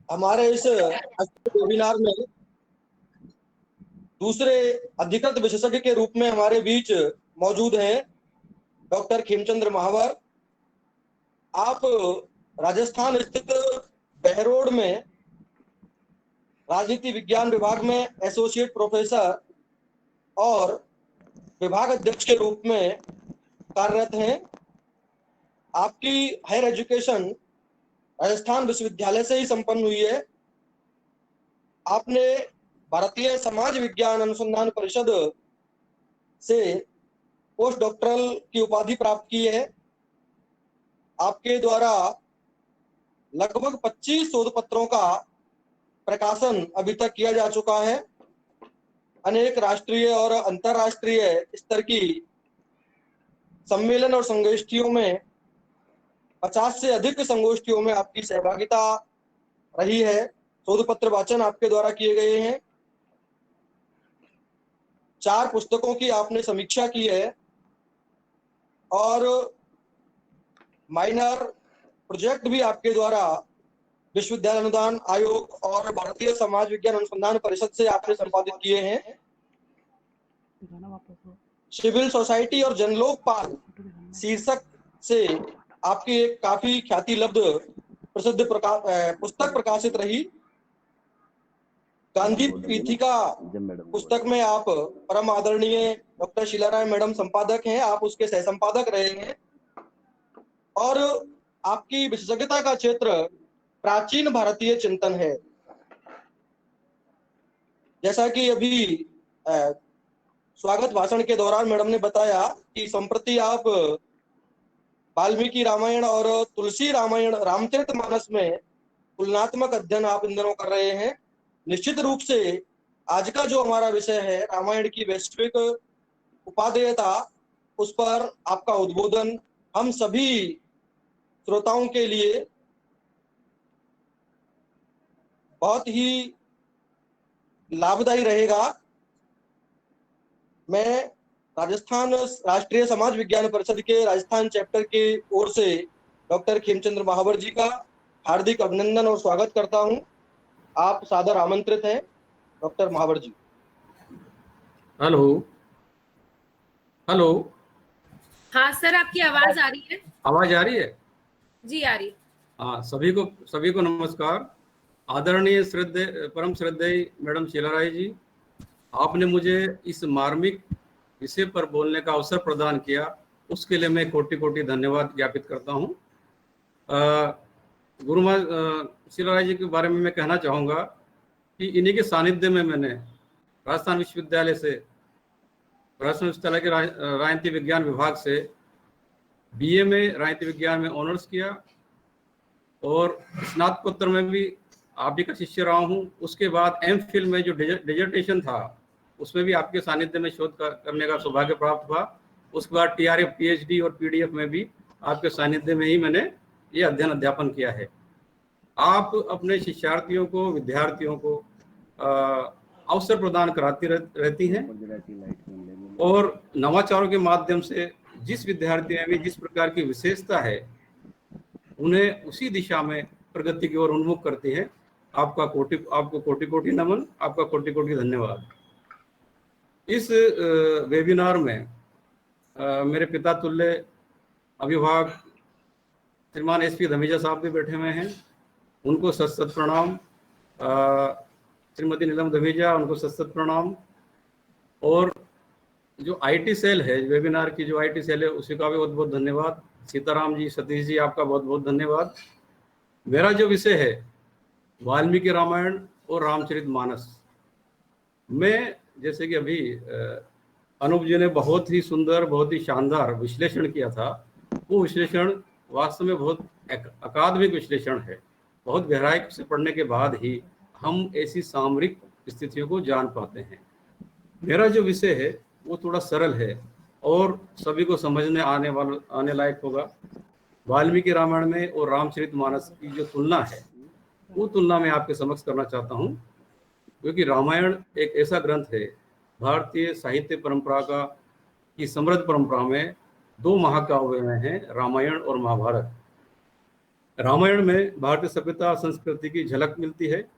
हमारे इस वेबिनार में दूसरे अधिकृत विशेषज्ञ के रूप में हमारे बीच मौजूद हैं डॉक्टर खेमचंद्र महावर। आप राजस्थान स्थित बहरोड में राजनीति विज्ञान विभाग में एसोसिएट प्रोफेसर और विभाग अध्यक्ष के रूप में कार्यरत हैं। आपकी हायर एजुकेशन राजस्थान विश्वविद्यालय से ही संपन्न हुई है। आपने भारतीय समाज विज्ञान अनुसंधान परिषद से पोस्ट डॉक्टरल की उपाधि प्राप्त की है। आपके द्वारा लगभग 25 शोध पत्रों का प्रकाशन अभी तक किया जा चुका है। अनेक राष्ट्रीय और अंतर्राष्ट्रीय स्तर की सम्मेलन और संगोष्ठियों में 50 से अधिक संगोष्ठियों में आपकी सहभागिता रही है। शोध पत्र वाचन आपके द्वारा किए गए हैं। 4 पुस्तकों की आपने समीक्षा की है और माइनर प्रोजेक्ट भी आपके द्वारा विश्वविद्यालय अनुदान आयोग और भारतीय समाज विज्ञान अनुसंधान परिषद से आपने संपादित किए हैं। सिविल सोसाइटी और जनलोकपाल शीर्षक से आपकी एक काफी ख्याति लब्ध प्रसिद्ध पुस्तक प्रकाशित रही। गांधी पीठिका पुस्तक में आप परम आदरणीय डॉक्टर शीला राय मैडम संपादक हैं, आप उसके सह संपादक रहे हैं और आपकी विशेषज्ञता का क्षेत्र प्राचीन भारतीय चिंतन है। जैसा कि अभी स्वागत भाषण के दौरान मैडम ने बताया कि संप्रति आप वाल्मीकि रामायण और तुलसी रामायण रामचरितमानस में तुलनात्मक अध्ययन आप इन दिनों कर रहे हैं। निश्चित रूप से आज का जो हमारा विषय है रामायण की वैश्विक उपादेयता, उस पर आपका उद्बोधन हम सभी श्रोताओं के लिए बहुत ही लाभदायी रहेगा। मैं राजस्थान राष्ट्रीय समाज विज्ञान परिषद के राजस्थान चैप्टर के ओर से डॉक्टर खेमचंद्र महावर जी का हार्दिक अभिनंदन और स्वागत करता हूं। आप सादर आमंत्रित हैं doctor Mahawar ji. Hello hello. हाँ सर, आपकी आवाज आ रही है? आवाज आ रही है? जी आ रही है। हाँ, सभी को नमस्कार। आदरणीय परम श्रद्धेय मैडम शीला राय जी, आपने मुझे इस मार्मिक विषय पर बोलने का अवसर प्रदान किया, उसके लिए मैं कोटि कोटि धन्यवाद ज्ञापित करता हूँ। गुरुमा शीला राय जी के बारे में मैं कहना चाहूँगा कि इन्हीं के सानिध्य में मैंने राजस्थान विश्वविद्यालय के राजनीति विज्ञान विभाग से बीए में राजनीति विज्ञान में ऑनर्स किया और स्नातकोत्तर में भी आप ही का शिष्य रहा हूँ। उसके बाद एमफिल में जो डिजर्टेशन था उसमें भी आपके सानिध्य में शोध करने का सौभाग्य प्राप्त हुआ। उसके बाद टीआरएफ, पीएचडी और पीडीएफ में भी आपके सानिध्य में ही मैंने ये अध्ययन अध्यापन किया है। आप अपने शिष्यार्थियों को, विद्यार्थियों को अवसर प्रदान कराती रहती हैं और नवाचारों के माध्यम से जिस विद्यार्थी में भी जिस प्रकार की विशेषता है उन्हें उसी दिशा में प्रगति की ओर उन्मुख करती है। आपको कोटि कोटि नमन, आपका कोटि कोटि धन्यवाद। इस वेबिनार में मेरे पिता तुल्य अभिभावक श्रीमान एसपी धमीजा साहब भी बैठे हुए हैं, उनको सत सत प्रणाम। श्रीमती नीलम धमीजा, उनको सत सत प्रणाम। और जो आईटी सेल है, वेबिनार की जो आईटी सेल है, उसी का भी बहुत बहुत धन्यवाद। सीताराम जी, सतीश जी, आपका बहुत बहुत धन्यवाद। मेरा जो विषय है वाल्मीकि रामायण और रामचरितमानस में, जैसे कि अभी अनूप जी ने बहुत ही सुंदर, बहुत ही शानदार विश्लेषण किया था, वो विश्लेषण वास्तव में बहुत अकादमिक विश्लेषण है। बहुत गहराई से पढ़ने के बाद ही हम ऐसी सामरिक स्थितियों को जान पाते हैं। मेरा जो विषय है वो थोड़ा सरल है और सभी को समझने आने लायक होगा। वाल्मीकि रामायण में और रामचरितमानस की जो तुलना है, वो तुलना मैं आपके समक्ष करना चाहता हूँ, क्योंकि रामायण एक ऐसा ग्रंथ है, भारतीय साहित्य परंपरा की समृद्ध परंपरा में 2 महाकाव्य हैं, रामायण और महाभारत। रामायण में भारतीय सभ्यता और संस्कृति की झलक मिलती है।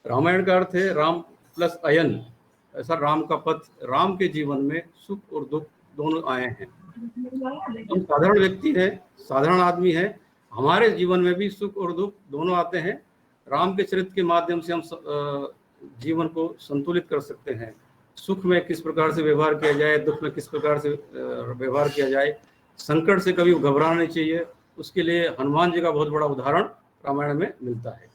रामायण का अर्थ है राम प्लस अयन, ऐसा राम का पथ। राम के जीवन में सुख और दुख दोनों आए हैं। हम साधारण व्यक्ति हैं, साधारण आदमी हैं, हमारे जीवन में भी सुख और दुख दोनों आते हैं। राम के चरित्र के माध्यम से हम जीवन को संतुलित कर सकते हैं। सुख में किस प्रकार से व्यवहार किया जाए, दुख में किस प्रकार से व्यवहार किया जाए, संकट से कभी घबराना नहीं चाहिए, उसके लिए हनुमान जी का बहुत बड़ा उदाहरण रामायण में मिलता है।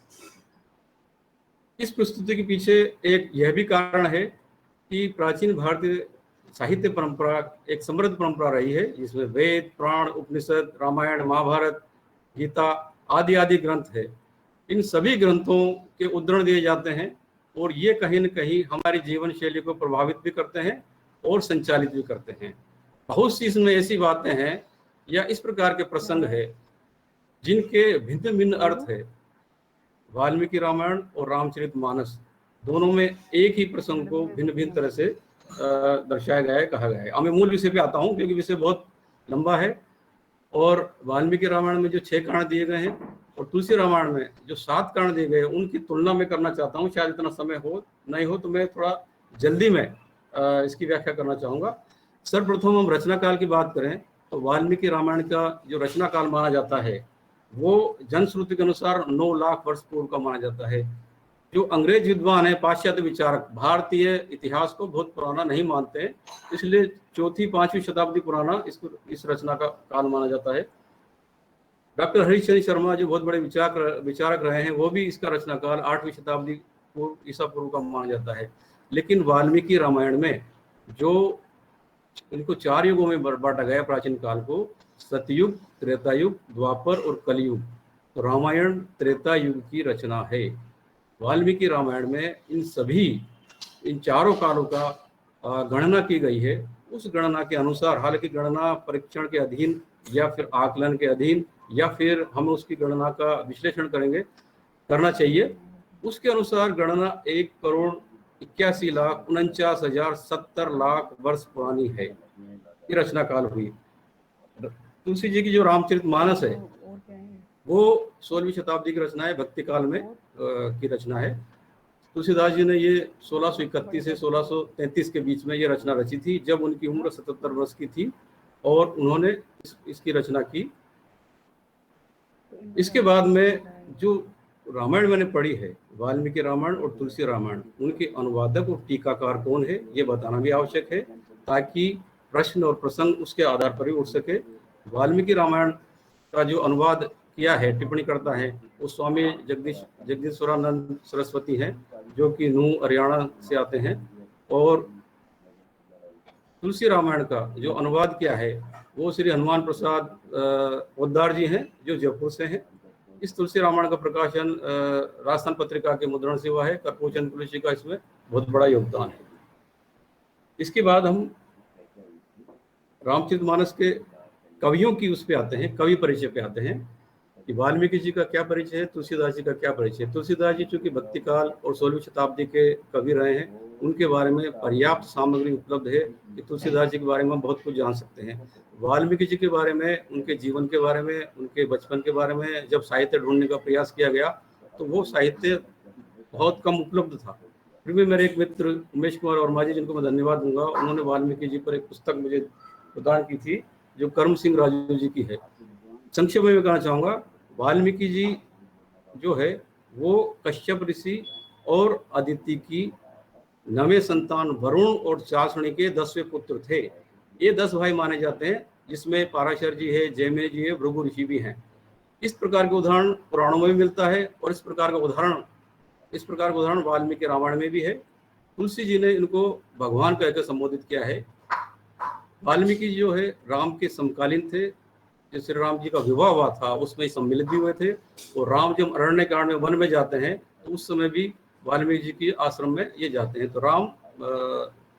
इस प्रस्तुति के पीछे एक यह भी कारण है कि प्राचीन भारतीय साहित्य परंपरा एक समृद्ध परंपरा रही है, जिसमें वेद, पुराण, उपनिषद, रामायण, महाभारत, गीता आदि आदि ग्रंथ है। इन सभी ग्रंथों के उद्धरण दिए जाते हैं और ये कहीं न कहीं हमारी जीवन शैली को प्रभावित भी करते हैं और संचालित भी करते हैं। बहुत सी इसमें ऐसी बातें हैं या इस प्रकार के प्रसंग है जिनके भिन्न भिन्न अर्थ है। वाल्मीकि रामायण और रामचरितमानस दोनों में एक ही प्रसंग को भिन्न भिन्न तरह से दर्शाया गया है, कहा गया है। अब मैं मूल विषय पे आता हूँ क्योंकि विषय बहुत लंबा है। और वाल्मीकि रामायण में जो 6 कारण दिए गए हैं और तुलसी रामायण में जो 7 कारण दिए गए हैं, उनकी तुलना में करना चाहता हूँ। शायद इतना समय हो नहीं हो तो मैं थोड़ा जल्दी में इसकी व्याख्या करना चाहूँगा। सर्वप्रथम हम रचना काल की बात करें तो वाल्मीकि रामायण का जो रचना काल माना जाता है वो जनश्रुति के अनुसार 9 लाख वर्ष पूर्व का माना जाता है। जो अंग्रेज विद्वान है, पाश्चात्य विचारक, भारतीय इतिहास को बहुत पुराना नहीं मानते हैं, इसलिए 4वीं-5वीं शताब्दी पुराना इस रचना का काल माना जाता है। डॉक्टर हरिश्चंद्र शर्मा जो बहुत बड़े विचारक रहे हैं, वो भी इसका रचना काल 8वीं शताब्दी पूर्व ईसा पूर्व का माना जाता है। लेकिन वाल्मीकि रामायण में जो इनको 4 युगों में बांटा गया प्राचीन काल को, सतयुग, त्रेतायुग, द्वापर और कलयुग, तो रामायण त्रेता युग की रचना है। वाल्मीकि रामायण में इन चारों कालों का गणना की गई है। उस गणना के अनुसार, हालांकि गणना परीक्षण के अधीन या फिर आकलन के अधीन या फिर हम उसकी गणना का विश्लेषण करना चाहिए, उसके अनुसार गणना 1,81,49,070 लाख वर्ष पुरानी है। ये रचना काल हुई। तुलसी जी की जो रामचरितमानस है वो 16वीं शताब्दी की रचना है, भक्ति काल में की रचना है। तुलसीदास जी ने ये 1631 से 1633 के बीच में ये रचना रची थी, जब उनकी उम्र 77 वर्ष की थी और उन्होंने इसकी रचना की। इसके बाद में जो रामायण मैंने पढ़ी है, वाल्मीकि रामायण और तुलसी रामायण, उनके अनुवादक और टीकाकार कौन है ये बताना भी आवश्यक है, ताकि प्रश्न और प्रसंग उसके आधार पर ही उठ सके। वाल्मीकि रामायण का जो अनुवाद किया है, टिप्पणी करता है, वो स्वामी जगदीश्वरानंद सरस्वती हैं, जो कि नूह हरियाणा से आते हैं। और तुलसी रामायण का जो अनुवाद किया है वो श्री हनुमान प्रसाद पोद्दार जी हैं, जो जयपुर से हैं। इस तुलसी रामायण का प्रकाशन राजस्थान पत्रिका के मुद्रण से हुआ है। कर्पूरचंद तुलसी का इसमें बहुत बड़ा योगदान है। इसके बाद हम रामचरितमानस के कवियों की उस पे आते हैं, कवि परिचय पे आते हैं कि वाल्मीकि जी का क्या परिचय है, तुलसीदास जी का क्या परिचय है। तुलसीदास जी चूंकि भक्ति काल और 16वीं शताब्दी के कवि रहे हैं, उनके बारे में पर्याप्त सामग्री उपलब्ध है कि तुलसीदास जी के बारे में हम बहुत कुछ जान सकते हैं। वाल्मीकि जी के बारे में, उनके जीवन के बारे में, उनके बचपन के बारे में जब साहित्य ढूंढने का प्रयास किया गया तो वो साहित्य बहुत कम उपलब्ध था। फिर भी मेरे एक मित्र उमेश कुमार वर्मा जी, जिनको मैं धन्यवाद दूंगा, उन्होंने वाल्मीकि जी पर एक पुस्तक मुझे प्रदान की थी जो कर्म सिंह राजू जी की है। संक्षेप में मैं कहना चाहूँगा, वाल्मीकि जी जो है वो कश्यप ऋषि और अदिति की 9वें संतान वरुण और चासणी के 10वें पुत्र थे। ये 10 भाई माने जाते हैं, जिसमें पाराशर जी है, जैमिनी जी है, भृगु ऋषि भी हैं। इस प्रकार के उदाहरण पुराणों में भी मिलता है और इस प्रकार का उदाहरण वाल्मीकि रामायण में भी है। तुलसी जी ने इनको भगवान कहकर संबोधित किया है। वाल्मीकि जी जो है राम के समकालीन थे। जिस श्री राम जी का विवाह हुआ था उसमें सम्मिलित भी हुए थे, और राम जब अरण्य कांड में वन में जाते हैं तो उस समय भी वाल्मीकि जी के आश्रम में ये जाते हैं। तो राम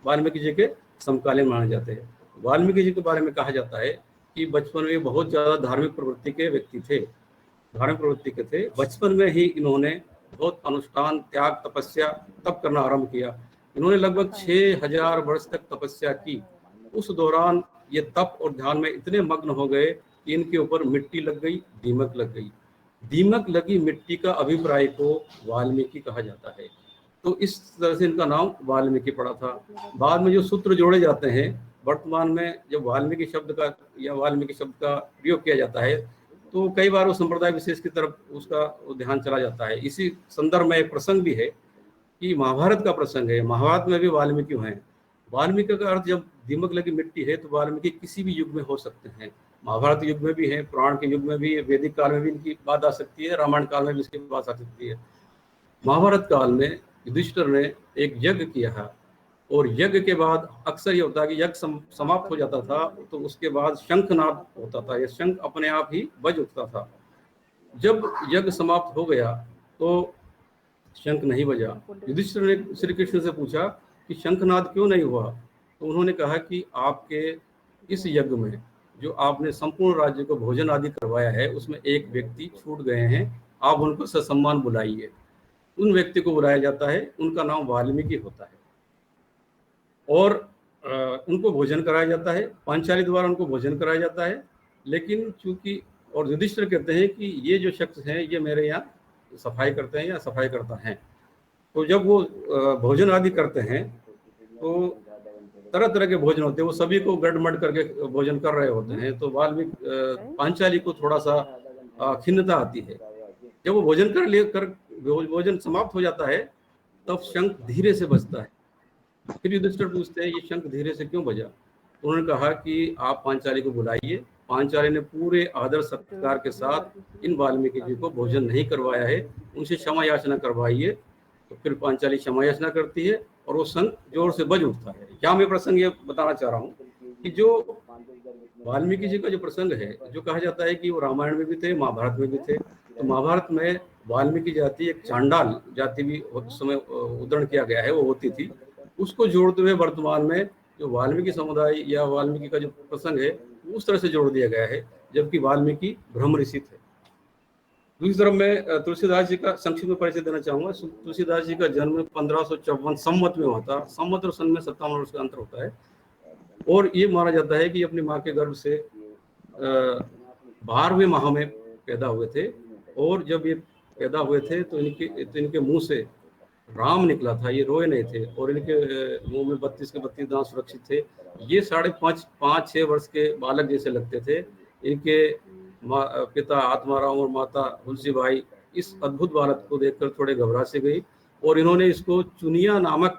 वाल्मीकि जी के समकालीन माने जाते हैं। वाल्मीकि जी के बारे में कहा जाता है कि बचपन में बहुत ज़्यादा धार्मिक प्रवृत्ति के व्यक्ति थे, बचपन में ही इन्होंने बहुत अनुष्ठान, त्याग, तपस्या, तप करना आरंभ किया। इन्होंने लगभग 6000 वर्ष तक तपस्या की। उस दौरान ये तप और ध्यान में इतने मग्न हो गए कि इनके ऊपर मिट्टी लग गई, दीमक लग गई। दीमक लगी मिट्टी का अभिप्राय को वाल्मीकि कहा जाता है। तो इस तरह से इनका नाम वाल्मीकि पड़ा था। बाद में जो सूत्र जोड़े जाते हैं, वर्तमान में जब वाल्मीकि शब्द का या वाल्मीकि शब्द का प्रयोग किया जाता है तो कई बार वो संप्रदाय विशेष की तरफ उसका ध्यान चला जाता है। इसी संदर्भ में एक प्रसंग भी है कि महाभारत का प्रसंग है। महाभारत में भी वाल्मीकि हैं। वाल्मीकि का अर्थ जब दीमक लगी मिट्टी है तो वाल्मीकि किसी भी युग में हो सकते हैं। महाभारत युग में भी है, पुराण के युग में भी, वैदिक काल में भी इनकी बात आ सकती है, रामायण काल में भी इसकी बात आ सकती है। महाभारत काल में युधिष्ठिर ने एक यज्ञ किया है और यज्ञ के बाद अक्सर ये होता है कि यज्ञ समाप्त हो जाता था तो उसके बाद शंखनाद होता था, यह शंख अपने आप ही बज उठता था। जब यज्ञ समाप्त हो गया तो शंख नहीं बजा। युधिष्ठिर ने श्री कृष्ण से पूछा कि शंखनाद क्यों नहीं हुआ, तो उन्होंने कहा कि आपके इस यज्ञ में जो आपने संपूर्ण राज्य को भोजन आदि करवाया है उसमें एक व्यक्ति छूट गए हैं, आप उनको ससम्मान बुलाइए। उन व्यक्ति को बुलाया जाता है, उनका नाम वाल्मीकि होता है और उनको भोजन कराया जाता है, पांचाली द्वारा उनको भोजन कराया जाता है। लेकिन चूंकि और युधिष्ठिर कहते हैं कि ये जो शख्स हैं ये मेरे यहाँ सफाई करते हैं या सफाई करता है। तो जब वो भोजन आदि करते हैं तो तरह तरह के भोजन होते हैं, वो सभी को गड़मड़ करके भोजन कर रहे होते हैं। तो वाल्मीकि पांचाली को थोड़ा सा खिन्नता आती है। जब वो भोजन समाप्त हो जाता है तब शंख धीरे से बजता है। फिर युधिष्ठिर पूछते हैं ये शंख धीरे से क्यों बजा। उन्होंने कहा कि आप पांचाली को बुलाइए। पांचाली ने पूरे आदर सत्कार के साथ इन वाल्मीकि जी को भोजन नहीं करवाया है, उनसे क्षमा याचना करवाइए। तो फिर पांचाली क्षमा याचना करती है और वो शंख जोर से बज उठता है। क्या मैं प्रसंग ये बताना चाह रहा हूँ कि जो वाल्मीकि जी का जो प्रसंग है, जो कहा जाता है कि वो रामायण में भी थे, महाभारत में भी थे। तो महाभारत में वाल्मीकि जाति एक चांडाल जाति भी उस समय उद्धरण किया गया है, वो होती थी। उसको जोड़ते हुए वर्तमान में जो वाल्मीकि समुदाय या वाल्मीकि का जो प्रसंग है उस तरह से जोड़ दिया गया है, जबकि वाल्मीकि ब्रह्म ऋषि थे। दूसरी तरफ मैं तुलसीदास जी का संक्षिप्त में परिचय देना चाहूंगा। तुलसीदास जी का जन्म 1554 संवत में हुआ था। संवत और सन में 57 वर्ष का अंतर होता है और ये माना जाता है कि अपनी माँ के गर्भ से 12वें माह में पैदा हुए थे और जब ये पैदा हुए थे तो इनके मुंह से राम निकला था। ये रोए नहीं थे और इनके मुंह में 32 के 32 दांत सुरक्षित थे। ये 5.5-6 वर्ष के बालक जैसे लगते थे। इनके पिता आत्माराम और माता तुलसीबाई इस अद्भुत बालक को देखकर थोड़े घबरा से गई और इन्होंने इसको चुनिया नामक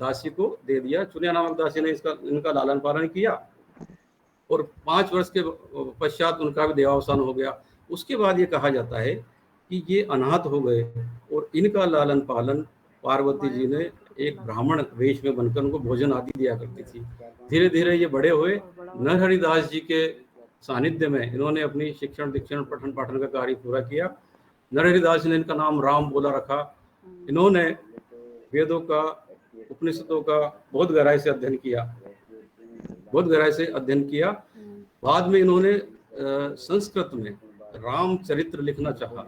दासी को दे दिया। चुनिया नामक दासी ने इनका लालन पालन किया और 5 वर्ष के पश्चात उनका भी देहावसान हो गया। उसके बाद ये कहा जाता है कि ये अनाथ हो गए और इनका लालन पालन पार्वती जी ने एक ब्राह्मण वेश में बनकर उनको भोजन आदि दिया करती थी। धीरे धीरे ये बड़े हुए। नरहरिदास जी के सानिध्य में इन्होंने अपनी शिक्षण दीक्षण पठन पाठन का कार्य पूरा किया। नरहरिदास ने इनका नाम राम बोला रखा। इन्होंने वेदों का, उपनिषदों का बहुत गहराई से अध्ययन किया। बाद में इन्होंने संस्कृत में रामचरित्र लिखना चाहा।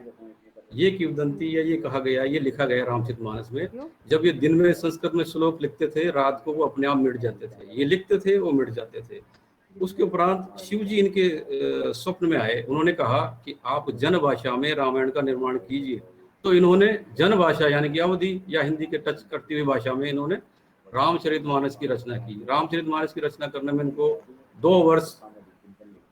ये किंवदंती या ये कहा गया, ये लिखा गया रामचरितमानस में। जब ये दिन में संस्कृत में श्लोक लिखते थे, रात को वो अपने आप मिट जाते थे। ये लिखते थे, वो मिट जाते थे। उसके उपरांत शिव जी इनके स्वप्न में आए। उन्होंने कहा कि आप जन भाषा में रामायण का निर्माण कीजिए। तो इन्होंने जन भाषा यानी कि अवधी या हिंदी के टच करती हुई भाषा में इन्होंने रामचरितमानस की रचना की। रामचरितमानस की रचना करने में इनको 2 वर्ष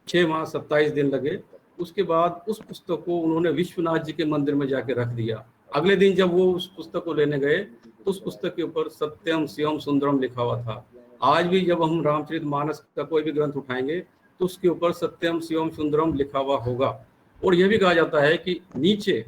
6 माह 27 दिन लगे। उसके बाद उस पुस्तक को उन्होंने विश्वनाथ जी के मंदिर में जाके रख दिया। अगले दिन जब वो उस पुस्तक को लेने गए तो उस पुस्तक के ऊपर सत्यम शिवम सुंदरम लिखा हुआ था। आज भी जब हम रामचरितमानस का कोई भी ग्रंथ उठाएंगे तो उसके ऊपर सत्यम शिवम सुंदरम लिखा हुआ होगा। और यह भी कहा जाता है कि नीचे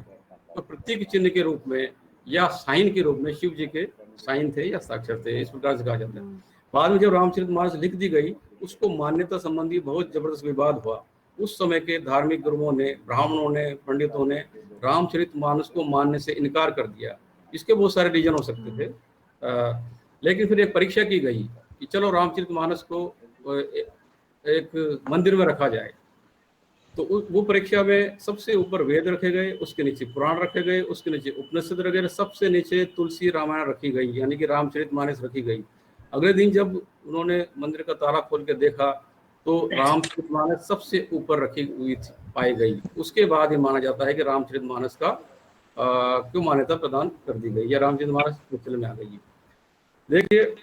तो प्रतीक चिन्ह के रूप में या साइन के रूप में शिव जी के साइन थे या साक्षर थे, इस प्रकार से कहा जाता है। बाद में जब रामचरितमानस लिख दी गई, उसको मान्यता संबंधी बहुत जबरदस्त विवाद हुआ। उस समय के धार्मिक गुरुओं ने, ब्राह्मणों ने, पंडितों ने रामचरितमानस को मानने से इनकार कर दिया। इसके बहुत सारे रीजन हो सकते थे, लेकिन फिर एक परीक्षा की गई कि चलो रामचरितमानस को एक मंदिर में रखा जाए। तो वो परीक्षा में सबसे ऊपर वेद रखे गए, उसके नीचे पुराण रखे गए, उसके नीचे उपनिषद रखे गए, सबसे नीचे तुलसी रामायण रखी गई, यानी कि रामचरितमानस रखी गई। अगले दिन जब उन्होंने मंदिर का ताला खोल के देखा तो रामचरितमानस सबसे ऊपर रखी हुई पाई गई। उसके बाद ये माना जाता है कि रामचरितमानस का क्यों मान्यता प्रदान कर दी गई या रामचरितमानस मिथिल में आ गई है। देखिए,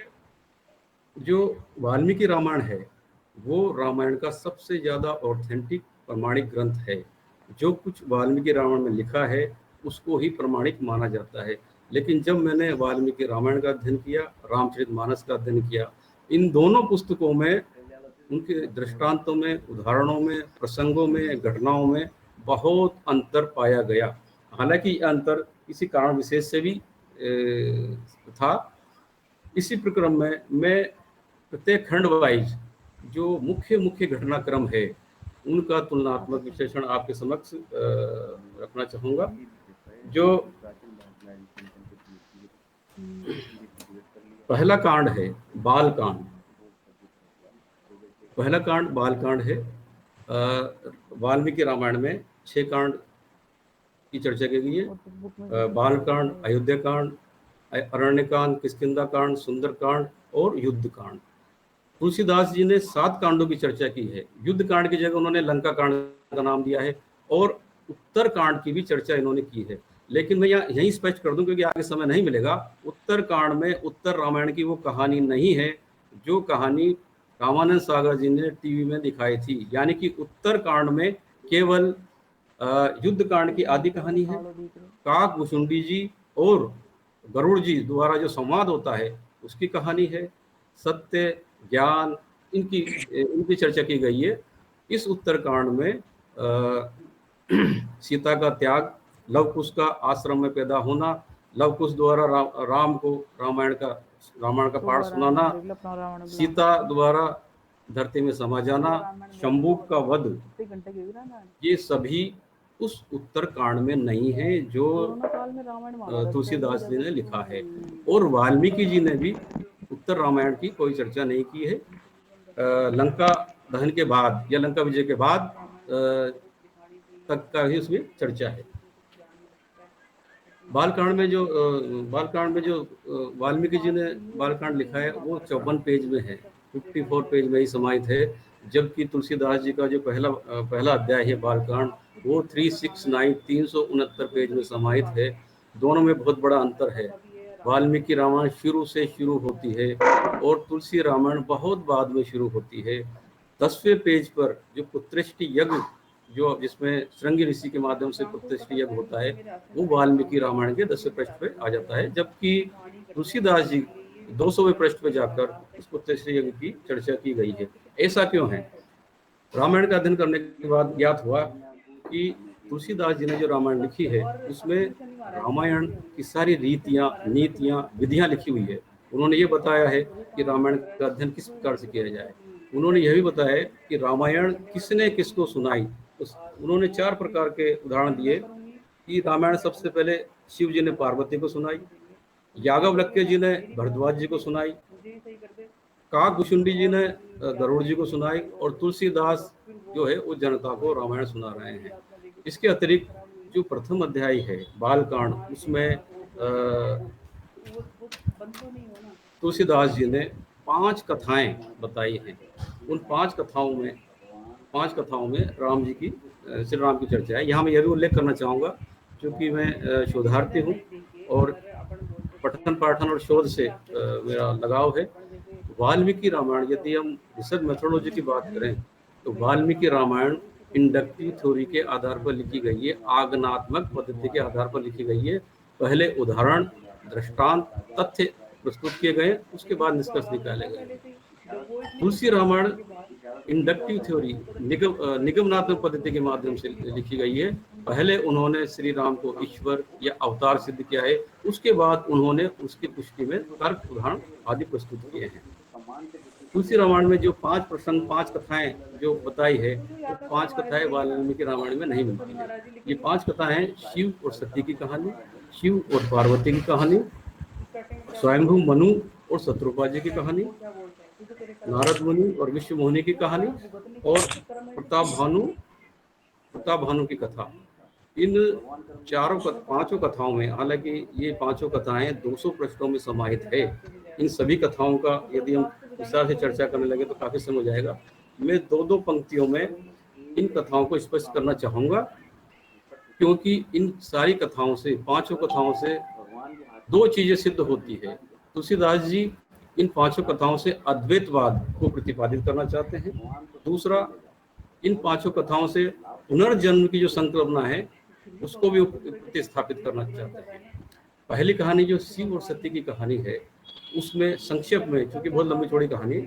जो वाल्मीकि रामायण है वो रामायण का सबसे ज़्यादा ऑथेंटिक प्रमाणिक ग्रंथ है। जो कुछ वाल्मीकि रामायण में लिखा है उसको ही प्रमाणिक माना जाता है। लेकिन जब मैंने वाल्मीकि रामायण का अध्ययन किया, रामचरितमानस का अध्ययन किया, इन दोनों पुस्तकों में उनके दृष्टांतों में, उदाहरणों में, प्रसंगों में, घटनाओं में बहुत अंतर पाया गया। हालांकि यह अंतर किसी कारण विशेष से भी था। इसी प्रक्रम में मैं प्रत्येक खंड वाइज जो मुख्य मुख्य घटनाक्रम है उनका तुलनात्मक विश्लेषण आपके समक्ष रखना चाहूँगा। जो पहला कांड है बाल कांड, पहला कांड बाल कांड है। वाल्मीकि रामायण में 6 कांड की चर्चा की गई है। बाल कांड, अयोध्या कांड, अरण्य कांड, किष्किंधा कांड, सुंदर कांड और युद्ध कांड। तुलसीदास जी ने 7 कांडों की चर्चा की है। युद्ध कांड की जगह उन्होंने लंका कांड का नाम दिया है और उत्तर कांड की भी चर्चा इन्होंने की है। लेकिन मैं यहीं स्पष्ट कर दूं क्योंकि आगे समय नहीं मिलेगा। उत्तर कांड में उत्तर रामायण की वो कहानी नहीं है जो कहानी रामानंद सागर जी ने टीवी में दिखाई थी। यानी कि उत्तर कांड में केवल युद्ध कांड की आदि कहानी है। काक भुसुंडी जी और गरुड़ जी द्वारा जो संवाद होता है उसकी कहानी है। सत्य, ज्ञान, इनकी चर्चा की गई है। इस उत्तर कांड में सीता का त्याग, लवकुश का आश्रम में पैदा होना, लवकुश द्वारा राम को रामायण का पाठ सुनाना, सीता द्वारा धरती में समा जाना, शंभुक का वध, ये सभी उस उत्तर कांड में नहीं है जो तुलसीदास जी ने लिखा है। और वाल्मीकि जी ने भी उत्तर रामायण की कोई चर्चा नहीं की है। लंका दहन के बाद या लंका विजय के बाद तक का ही उसमें चर्चा है। बालकांड में जो वाल्मीकि जी ने बालकांड लिखा है वो 54 पेज में है, 54 पेज में ही समाहित है। जबकि तुलसीदास जी का जो पहला अध्याय है बालकांड वो 369 पेज में समाहित है। दोनों में बहुत बड़ा अंतर है। वाल्मीकि रामायण शुरू से शुरू होती है और तुलसी रामायण बहुत बाद में शुरू होती है। 10वें पेज पर जो पुत्रष्टि यज्ञ जो जिसमें श्रृंगी ऋषि के माध्यम से पुत्रष्टि यज्ञ होता है वो वाल्मीकि रामायण के 10वें पृष्ठ पे आ जाता है। जबकि तुलसीदास जी 200वें पृष्ठ पे जाकर उस पुत्रष्टि यज्ञ की चर्चा की गई है। ऐसा क्यों है? रामायण का अध्ययन करने के बाद ज्ञात हुआ कि तुलसीदास जी ने जो रामायण लिखी है उसमें रामायण की सारी रीतियाँ, नीतियाँ, विधियाँ लिखी हुई है। उन्होंने ये बताया है कि रामायण का अध्ययन किस प्रकार से किया जाए। उन्होंने यह भी बताया है कि रामायण किसने किसको सुनाई। उन्होंने 4 प्रकार के उदाहरण दिए कि रामायण सबसे पहले शिव जी ने पार्वती को सुनाई, याज्ञवल्क्य जी ने भरद्वाज जी को सुनाई, काक भुसुंडी जी ने गरुड़ जी को सुनाई और तुलसीदास जो है वो जनता को रामायण सुना रहे हैं। इसके अतिरिक्त जो प्रथम अध्याय है बालकांड उसमें तुलसीदास जी ने 5 कथाएं बताई हैं। उन 5 कथाओं में राम जी की श्री राम की चर्चा है। यहाँ मैं यह भी उल्लेख करना चाहूँगा क्योंकि मैं शोधार्थी हूँ और पठन पाठन और शोध से मेरा लगाव है। वाल्मीकि रामायण, यदि हम रिसर्च मेथोडोलॉजी की बात करें तो वाल्मीकि रामायण इंडक्टिव थ्योरी के आधार पर लिखी गई है, आगमनात्मक पद्धति के आधार पर लिखी गई है। पहले उदाहरण, दृष्टांत, तथ्य प्रस्तुत किए गए, उसके बाद निष्कर्ष निकाले गए। तुलसी रामायण इंडक्टिव थ्योरी, निगमनात्मक पद्धति के माध्यम से लिखी गई है। पहले उन्होंने श्री राम को ईश्वर या अवतार सिद्ध किया है, उसके बाद उन्होंने उसकी पुष्टि में तर्क, उदाहरण आदि प्रस्तुत किए हैं। तुलसी रामायण में जो 5 प्रसंग, 5 कथाएं जो बताई है, तो 5 कथाएं वाल्मीकि रामायण में नहीं मिलती है। ये 5 कथाएं शिव और सती की कहानी, शिव और पार्वती की कहानी, स्वयंभू मनु और शत्रुपा जी की कहानी, नारद मुनि और विश्व मोहिनी की कहानी और प्रताप भानु की कथा। इन 5 कथाओं में, हालांकि ये 5 कथाएं 200 पृष्ठों में समाहित है, इन सभी कथाओं का यदि हम विस्तार से चर्चा करने लगे तो काफी समय हो जाएगा। मैं दो दो पंक्तियों में इन कथाओं को स्पष्ट करना चाहूँगा, क्योंकि इन सारी कथाओं से, पांचों कथाओं से दो चीजें सिद्ध होती है। तुलसीदास जी इन पांचों कथाओं से अद्वैतवाद को प्रतिपादित करना चाहते हैं। दूसरा, इन पांचों कथाओं से पुनर्जन्म की जो संकल्पना है उसको भी प्रतिस्थापित करना चाहते हैं। पहली कहानी जो शिव और सती की कहानी है, उसमें संक्षेप में, क्योंकि बहुत लंबी चौड़ी कहानी,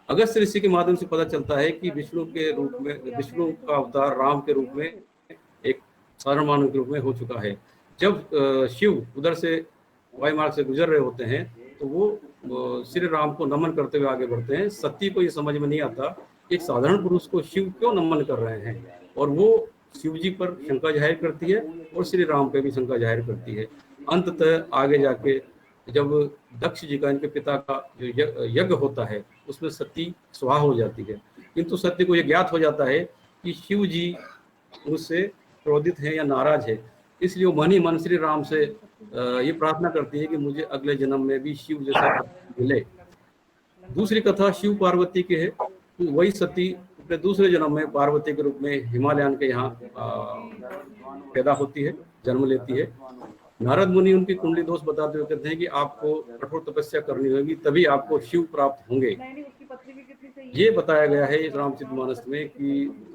अगस्त ऋषि के माध्यम से पता चलता है कि विष्णु के रूप में, विष्णु का अवतार राम के रूप में एक साधारण मानव के रूप में हो चुका है। जब शिव उधर से वायु मार्ग से गुजर रहे होते हैं तो वो श्री राम को नमन करते हुए आगे बढ़ते हैं। सती को ये समझ में नहीं आता एक साधारण पुरुष को शिव क्यों नमन कर रहे हैं, और वो शिव जी पर शंका जाहिर करती है और श्री राम पे भी शंका जाहिर करती है। अंततः आगे जाके जब दक्ष जी का, इनके पिता का जो यज्ञ होता है, उसमें सती स्वाहा हो जाती है, किंतु सती को यह ज्ञात हो जाता है कि शिव जी उससे क्रोधित हैं या नाराज है, इसलिए वो मन ही मन श्री राम से ये प्रार्थना करती है कि मुझे अगले जन्म में भी शिव जैसा मिले। दूसरी कथा शिव पार्वती की है, तो वही सती अपने दूसरे जन्म में पार्वती के रूप में हिमालयन के यहाँ पैदा होती है, जन्म लेती है। नारद मुनि उनकी कुंडली दोष बताते हुए कहते हैं कि आपको कठोर तपस्या करनी होगी, तभी आपको शिव प्राप्त होंगे। ये बताया गया है इस रामचरितमानस में कि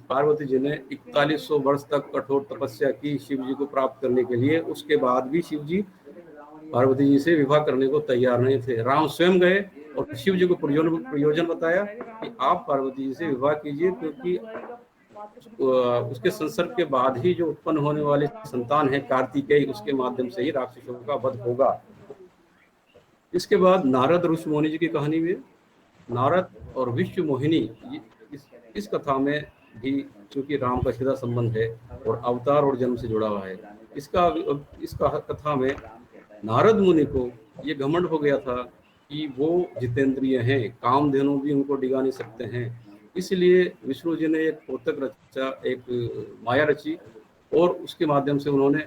पार्वती जी ने 4100 वर्ष तक कठोर तपस्या की शिव जी को प्राप्त करने के लिए। उसके बाद भी शिव जी पार्वती जी से विवाह करने को तैयार नहीं थे। राम स्वयं गए और शिव जी को प्रयोजन बताया कि आप पार्वती जी से विवाह कीजिए, क्योंकि उसके संसर्ग के बाद ही जो उत्पन्न होने वाली संतान है कार्तिकेय, उसके माध्यम से ही राक्षसों का वध होगा। इसके बाद नारद ऋषि मुनि जी की कहानी में नारद और विश्व मोहिनी, इस कथा में भी चूंकि राम का सीधा संबंध है और अवतार और जन्म से जुड़ा हुआ है, इसका कथा में नारद मुनि को ये घमंड हो गया था कि वो जितेंद्रिय हैं, कामधेनु भी उनको डिगा नहीं सकते हैं। इसलिए विष्णु जी ने एक पोतक रचा, एक माया रची, और उसके माध्यम से उन्होंने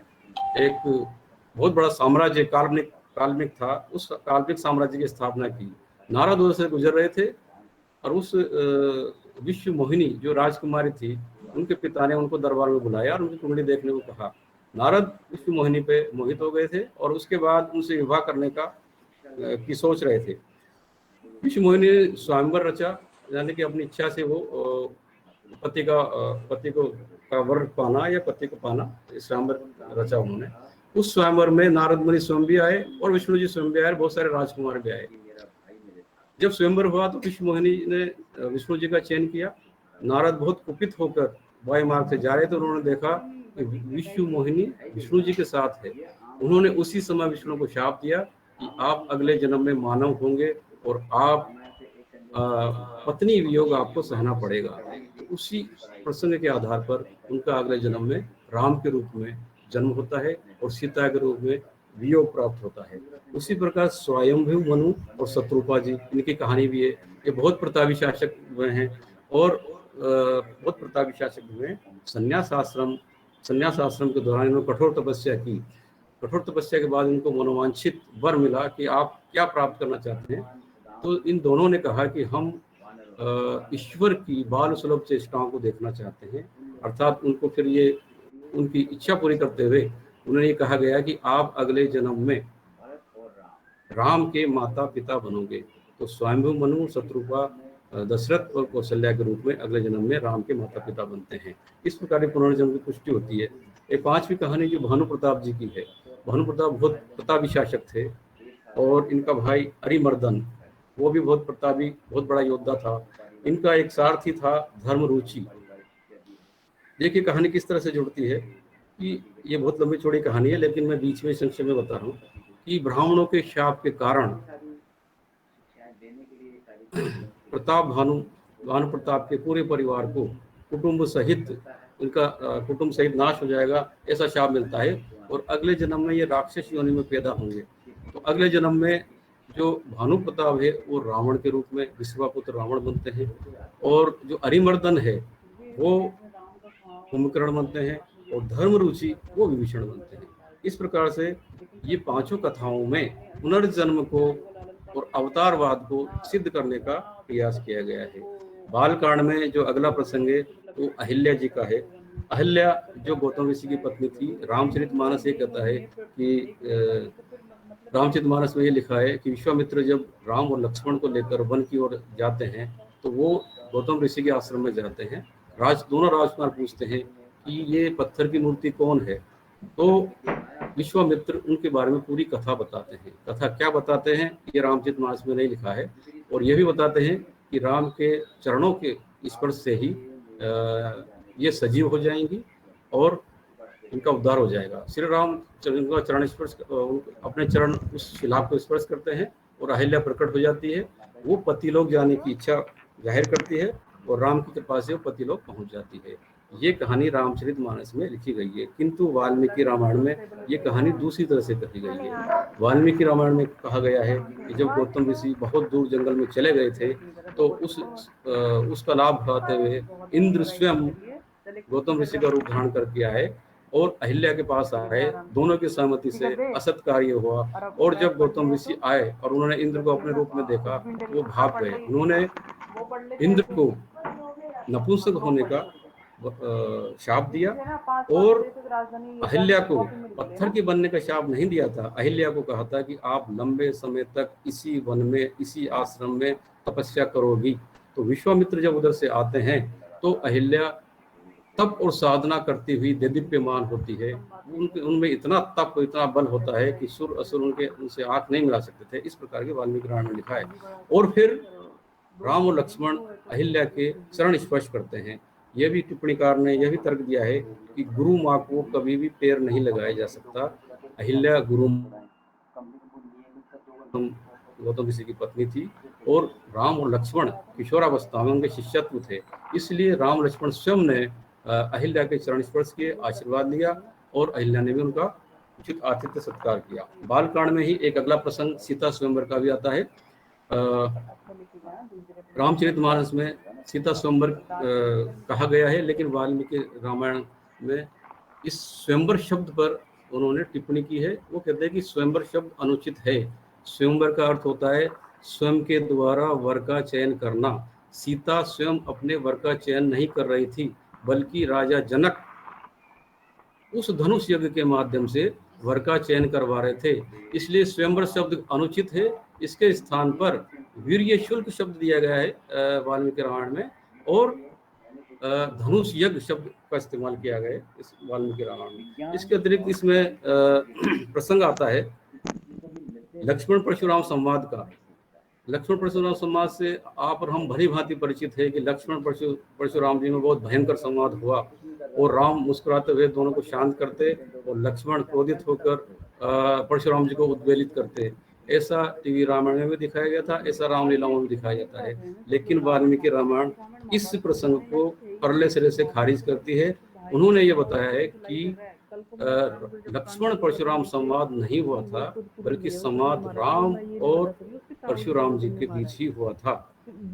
एक बहुत बड़ा साम्राज्य, काल्पनिक था, उस काल्पनिक साम्राज्य की स्थापना की। नारद उधर से गुजर रहे थे और उस विश्व मोहिनी जो राजकुमारी थी, उनके पिता ने उनको दरबार में बुलाया और उनकी कुंडली देखने को कहा। नारद विश्व मोहिनी पे मोहित हो गए थे और उसके बाद उनसे विवाह करने की सोच रहे थे। विश्व मोहिनी ने स्वयंवर रचा, यानी कि अपनी इच्छा से वो पति का वर पाना या पति को पाना, स्वयंवर रचा उन्होंने। उस स्वयंवर में नारद मुनि स्वयं भी आए और विष्णु जी स्वयं भी आए, बहुत सारे राजकुमार भी आए। जब स्वयंवर हुआ तो विश्व मोहिनी ने विष्णु जी का चयन किया। नारद बहुत कुपित होकर वायु मार्ग से जा रहे थे, उन्होंने देखा कि विश्व मोहिनी विष्णु जी के साथ है। उन्होंने उसी समय विष्णु को शाप दिया कि आप अगले जन्म में मानव होंगे और आप पत्नी वियोग आपको सहना पड़ेगा। तो उसी प्रसंग के आधार पर उनका अगले जन्म में राम के रूप में जन्म होता है और सीता के रूप में वियोग प्राप्त होता है। उसी प्रकार स्वयंभू मनु और शत्रुपा जी, इनकी कहानी भी है। ये बहुत प्रतापी शासक हुए हैं और बहुत प्रतापी शासक हुए। संन्यास आश्रम के दौरान इन्होंने कठोर तपस्या की। कठोर तपस्या के बाद इनको मनोवांछित वर मिला कि आप क्या प्राप्त करना चाहते हैं। तो इन दोनों ने कहा कि हम ईश्वर की बाल सुलभ चेष्टाओं को देखना चाहते हैं। अर्थात उनको फिर ये उनकी इच्छा पूरी करते हुए उन्हें ये कहा गया कि आप अगले जन्म में राम के माता पिता बनोगे। तो स्वयंभू मनु, शत्रुपा, दशरथ और कौशल्या के रूप में अगले जन्म में राम के माता पिता बनते हैं। इस प्रकार पुनर्जन्म की पुष्टि होती है। ये पांचवी कहानी जो भानु प्रताप जी की है। भानु प्रताप बहुत प्रतापी शासक थे और इनका भाई अरिमर्दन, वो भी बहुत प्रतापी, बहुत बड़ा योद्धा था। इनका एक सारथी था धर्मरुचि। देखिए कहानी किस तरह से जुड़ती है कि ये बहुत लंबी चौड़ी कहानी है, लेकिन मैं बीच में संक्षेप में बता रहा हूँ कि ब्राह्मणों के शाप के कारण भानु प्रताप के पूरे परिवार को कुटुंब सहित नाश हो जाएगा, ऐसा शाप मिलता है। और अगले जन्म में ये राक्षस योनि में पैदा होंगे। तो अगले जन्म में जो भानु प्रताप है वो रावण के रूप में, विश्वापुत्र रावण बनते हैं, और जो अरिमर्दन है वो कुंभकर्ण बनते हैं, और धर्मरुचि वो विभीषण बनते हैं। इस प्रकार से ये पांचों कथाओं में पुनर्जन्म को और अवतारवाद को सिद्ध करने का प्रयास किया गया है। बालकांड में जो अगला प्रसंग है वो अहिल्या जी का है। अहिल्या जो गौतम ऋषि की पत्नी थी, रामचरितमानस ये कहता है कि रामचरितमानस में ये लिखा है कि विश्वामित्र जब राम और लक्ष्मण को लेकर वन की ओर जाते हैं तो वो गौतम ऋषि के आश्रम में जाते हैं। दोनों राजकुमार पूछते हैं कि ये पत्थर की मूर्ति कौन है, तो विश्वामित्र उनके बारे में पूरी कथा बताते हैं। कथा क्या बताते हैं ये रामचरितमानस में नहीं लिखा है, और ये भी बताते हैं कि राम के चरणों के स्पर्श से ही ये सजीव हो जाएंगी और इनका उद्धार हो जाएगा। श्री राम इनका चरण स्पर्श, अपने चरण उस शिला को स्पर्श करते हैं और अहिल्या प्रकट हो जाती है। वो पतिलोक जाने की इच्छा जाहिर करती है और राम की कृपा से वो पतिलोक पहुंच जाती है। ये कहानी रामचरितमानस में लिखी गई है, किंतु वाल्मीकि रामायण में ये कहानी दूसरी तरह से कही गई है। वाल्मीकि रामायण में कहा गया है कि जब गौतम ऋषि बहुत दूर जंगल में चले गए थे तो उसका लाभ उठाते हुए इंद्र स्वयं गौतम ऋषि का रूप धारण करके आए और अहिल्या के पास आए। दोनों की सहमति से असत कार्य हुआ, और जब गौतम ऋषि आए और उन्होंने इंद्र को अपने रूप में देखा तो वो भाग गए। उन्होंने इंद्र को नपुंसक होने का शाप दिया और अहिल्या को पत्थर के बनने का शाप नहीं दिया था। अहिल्या को कहा था कि आप लंबे समय तक इसी वन में, इसी आश्रम में तपस्या करोगी। तो विश्वामित्र जब उधर से आते हैं तो अहिल्या तप और साधना करती हुई देदीप्यमान होती है। उनमें इतना तप, इतना बल होता है कि सुर असुर उनसे आंख नहीं मिला सकते थे। इस प्रकार के वाल्मीकि रामायण में लिखा है। और फिर राम और लक्ष्मण अहिल्या के चरण स्पर्श करते हैं। यह भी टिप्पणीकार ने यह भी तर्क दिया है कि गुरु माँ को कभी भी पैर नहीं लगाया जा सकता। अहिल्या गुरु गौतम ऋषि की पत्नी थी और राम और लक्ष्मण किशोरावस्था में उनके शिष्यत्व थे, इसलिए राम लक्ष्मण स्वयं ने अहिल्या के चरण स्पर्श किए, आशीर्वाद लिया और अहिल्या ने भी उनका उचित आतिथ्य सत्कार किया। बालकांड में ही एक अगला प्रसंग सीता स्वयंवर का भी आता है। रामचरितमानस में सीता स्वयंवर कहा गया है, लेकिन वाल्मीकि रामायण में इस स्वयंवर शब्द पर उन्होंने टिप्पणी की है। वो कहते हैं कि स्वयंवर शब्द अनुचित है। स्वयंवर का अर्थ होता है स्वयं के द्वारा वर का चयन करना। सीता स्वयं अपने वर का चयन नहीं कर रही थी, बल्कि राजा जनक उस धनुष यज्ञ के माध्यम से वर का चयन करवा रहे थे, इसलिए स्वयंवर शब्द अनुचित है। इसके स्थान पर वीर्य शुल्क शब्द दिया गया है वाल्मीकि रामायण में, और धनुष यज्ञ शब्द का इस्तेमाल किया गया है इस वाल्मीकि रामायण में। इसके अतिरिक्त इसमें प्रसंग आता है लक्ष्मण परशुराम संवाद का। लक्ष्मण परशुराम संवाद से आप और हम भली भांति परिचित है कि लक्ष्मण परशुराम जी में बहुत भयंकर संवाद हुआ और राम मुस्कुराते हुए दोनों को शांत करते और लक्ष्मण क्रोधित होकर परशुराम जी को उद्वेलित करते। ऐसा टीवी रामायण में भी दिखाया गया था, ऐसा रामलीलाओं में दिखाया जाता है। लेकिन वाल्मीकि रामायण इस प्रसंग को परले सिरे से खारिज करती है। उन्होंने ये बताया है कि लक्ष्मण परशुराम संवाद नहीं हुआ था, बल्कि संवाद राम और परशुराम जी के बीच ही हुआ था।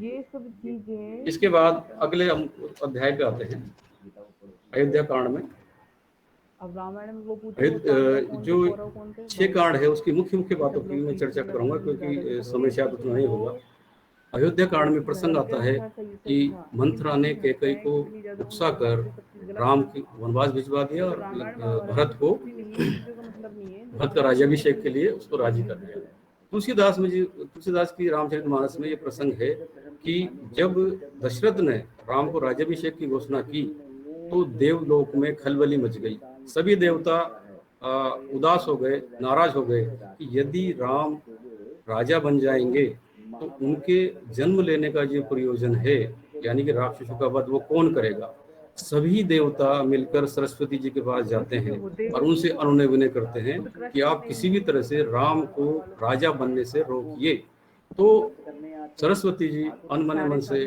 ये सब चीजें इसके बाद अगले हम अध्याय पे आते हैं, अयोध्या कांड में। अब रामायण में वो जो 6 कांड है उसकी मुख्य बातों की मैं चर्चा करूंगा, क्योंकि समय शायद उतना नहीं होगा। अयोध्या कांड में प्रसंग आता है कि मंथरा ने कैकेयी को उकसा कर राम की वनवास भिजवा दिया और भरत का राज्याभिषेक के लिए उसको राजी कर दिया। तुलसीदास की रामचरितमानस में ये प्रसंग है कि जब दशरथ ने राम को राज्याभिषेक की घोषणा की तो देवलोक में खलबली मच गई। सभी देवता उदास हो गए, नाराज हो गए कि यदि राम राजा बन जाएंगे तो उनके जन्म लेने का जो प्रयोजन है, यानी कि राक्षसों का वध, वो कौन करेगा। सभी देवता मिलकर सरस्वती जी के पास जाते हैं और उनसे अनुनय विनय करते हैं कि आप किसी भी तरह से राम को राजा बनने से रोकिए। तो सरस्वती जी अनमने मन से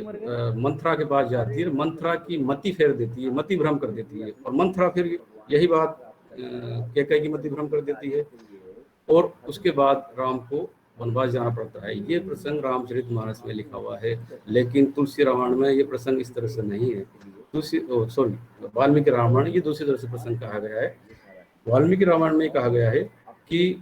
मंथरा के पास जाती है, मंथरा की मति फेर देती है, मति भ्रम कर देती है, और मंथरा फिर यही बात कैकेयी की मति भ्रम कर देती है और उसके बाद राम को वनवास जाना पड़ता है। ये प्रसंग रामचरितमानस में लिखा हुआ है, लेकिन तुलसी रामायण में ये प्रसंग इस तरह से नहीं है। वाल्मीकि रामायण ये दूसरी तरह से प्रसंग कहा गया है। वाल्मीकि रामायण में कहा गया है कि